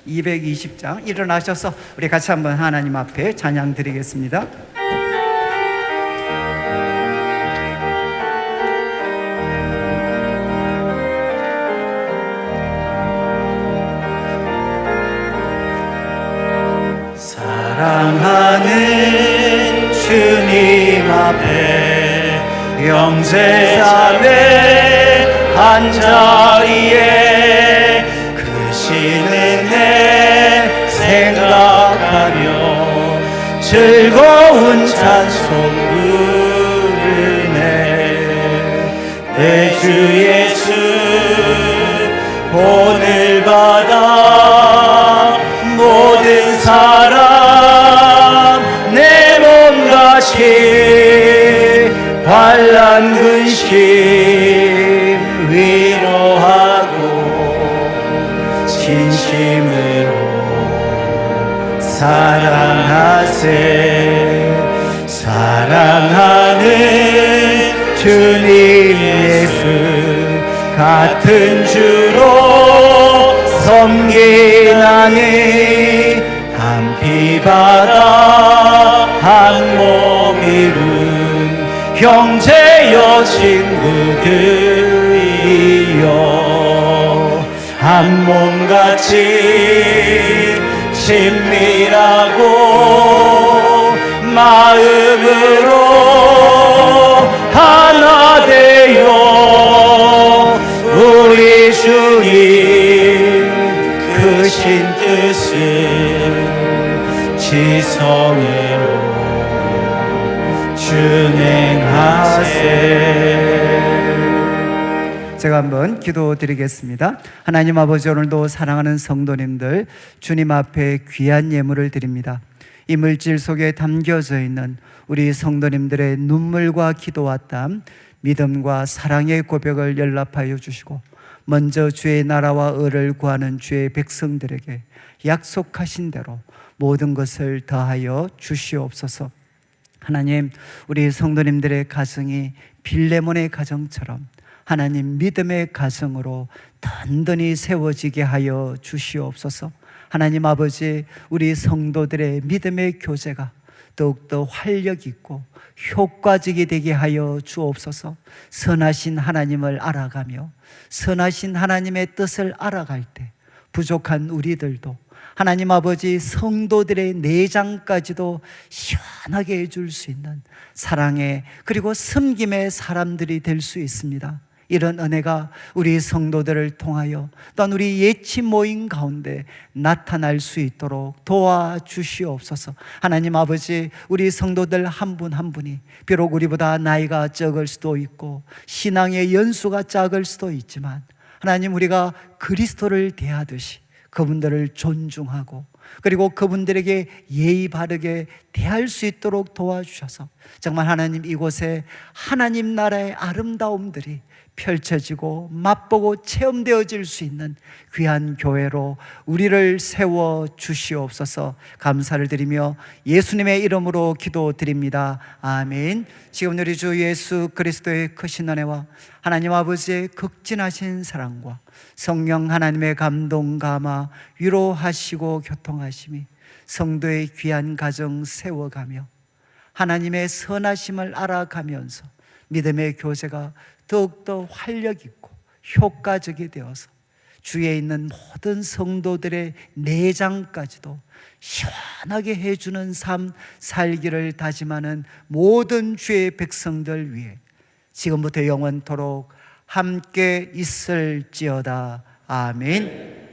220장 일어나셔서 우리 같이 한번 하나님 앞에 찬양 드리겠습니다. 사랑하는 주님 앞에 영제자매 한자리에 크신 은혜 생각하며 즐거운 찬송 부르네. 내 주 예수 본을 받아 모든 사람 내 몸같이 환난 근심 위로하고 진심으로 사랑하세. 사랑하는 주님 예수 같은 주로 섬기나니 한 피 바다 한 몸 이룬 형제여 친구들이여 한 몸같이 친밀하고 마음으로 하나 되어 우리 주님 크신 뜻을 지성으로 준행하세. 제가 한번 기도드리겠습니다. 하나님 아버지, 오늘도 사랑하는 성도님들 주님 앞에 귀한 예물을 드립니다. 이 물질 속에 담겨져 있는 우리 성도님들의 눈물과 기도와 땀, 믿음과 사랑의 고백을 연락하여 주시고, 먼저 주의 나라와 의를 구하는 주의 백성들에게 약속하신 대로 모든 것을 더하여 주시옵소서. 하나님, 우리 성도님들의 가정이 빌레몬의 가정처럼 하나님 믿음의 가정으로 든든히 세워지게 하여 주시옵소서. 하나님 아버지, 우리 성도들의 믿음의 교제가 더욱더 활력 있고 효과적이 되게 하여 주옵소서. 선하신 하나님을 알아가며 선하신 하나님의 뜻을 알아갈 때 부족한 우리들도 하나님 아버지 성도들의 내장까지도 시원하게 해줄 수 있는 사랑의 그리고 섬김의 사람들이 될 수 있습니다. 이런 은혜가 우리 성도들을 통하여 또한 우리 예치 모임 가운데 나타날 수 있도록 도와주시옵소서. 하나님 아버지, 우리 성도들 한 분 한 분이 비록 우리보다 나이가 적을 수도 있고 신앙의 연수가 작을 수도 있지만, 하나님, 우리가 그리스도를 대하듯이 그분들을 존중하고 그리고 그분들에게 예의 바르게 대할 수 있도록 도와주셔서 정말 하나님, 이곳에 하나님 나라의 아름다움들이 펼쳐지고 맛보고 체험되어질 수 있는 귀한 교회로 우리를 세워 주시옵소서. 감사를 드리며 예수님의 이름으로 기도드립니다. 아멘. 지금 우리 주 예수 그리스도의 크신 은혜와 하나님 아버지의 극진하신 사랑과 성령 하나님의 감동 감화 위로하시고 교통하심이 성도의 귀한 가정 세워가며 하나님의 선하심을 알아가면서 믿음의 교제가 더욱더 활력 있고 효과적이 되어서 주위에 있는 모든 성도들의 내장까지도 시원하게 해주는 삶 살기를 다짐하는 모든 주의 백성들 위해 지금부터 영원토록 함께 있을지어다. 아멘.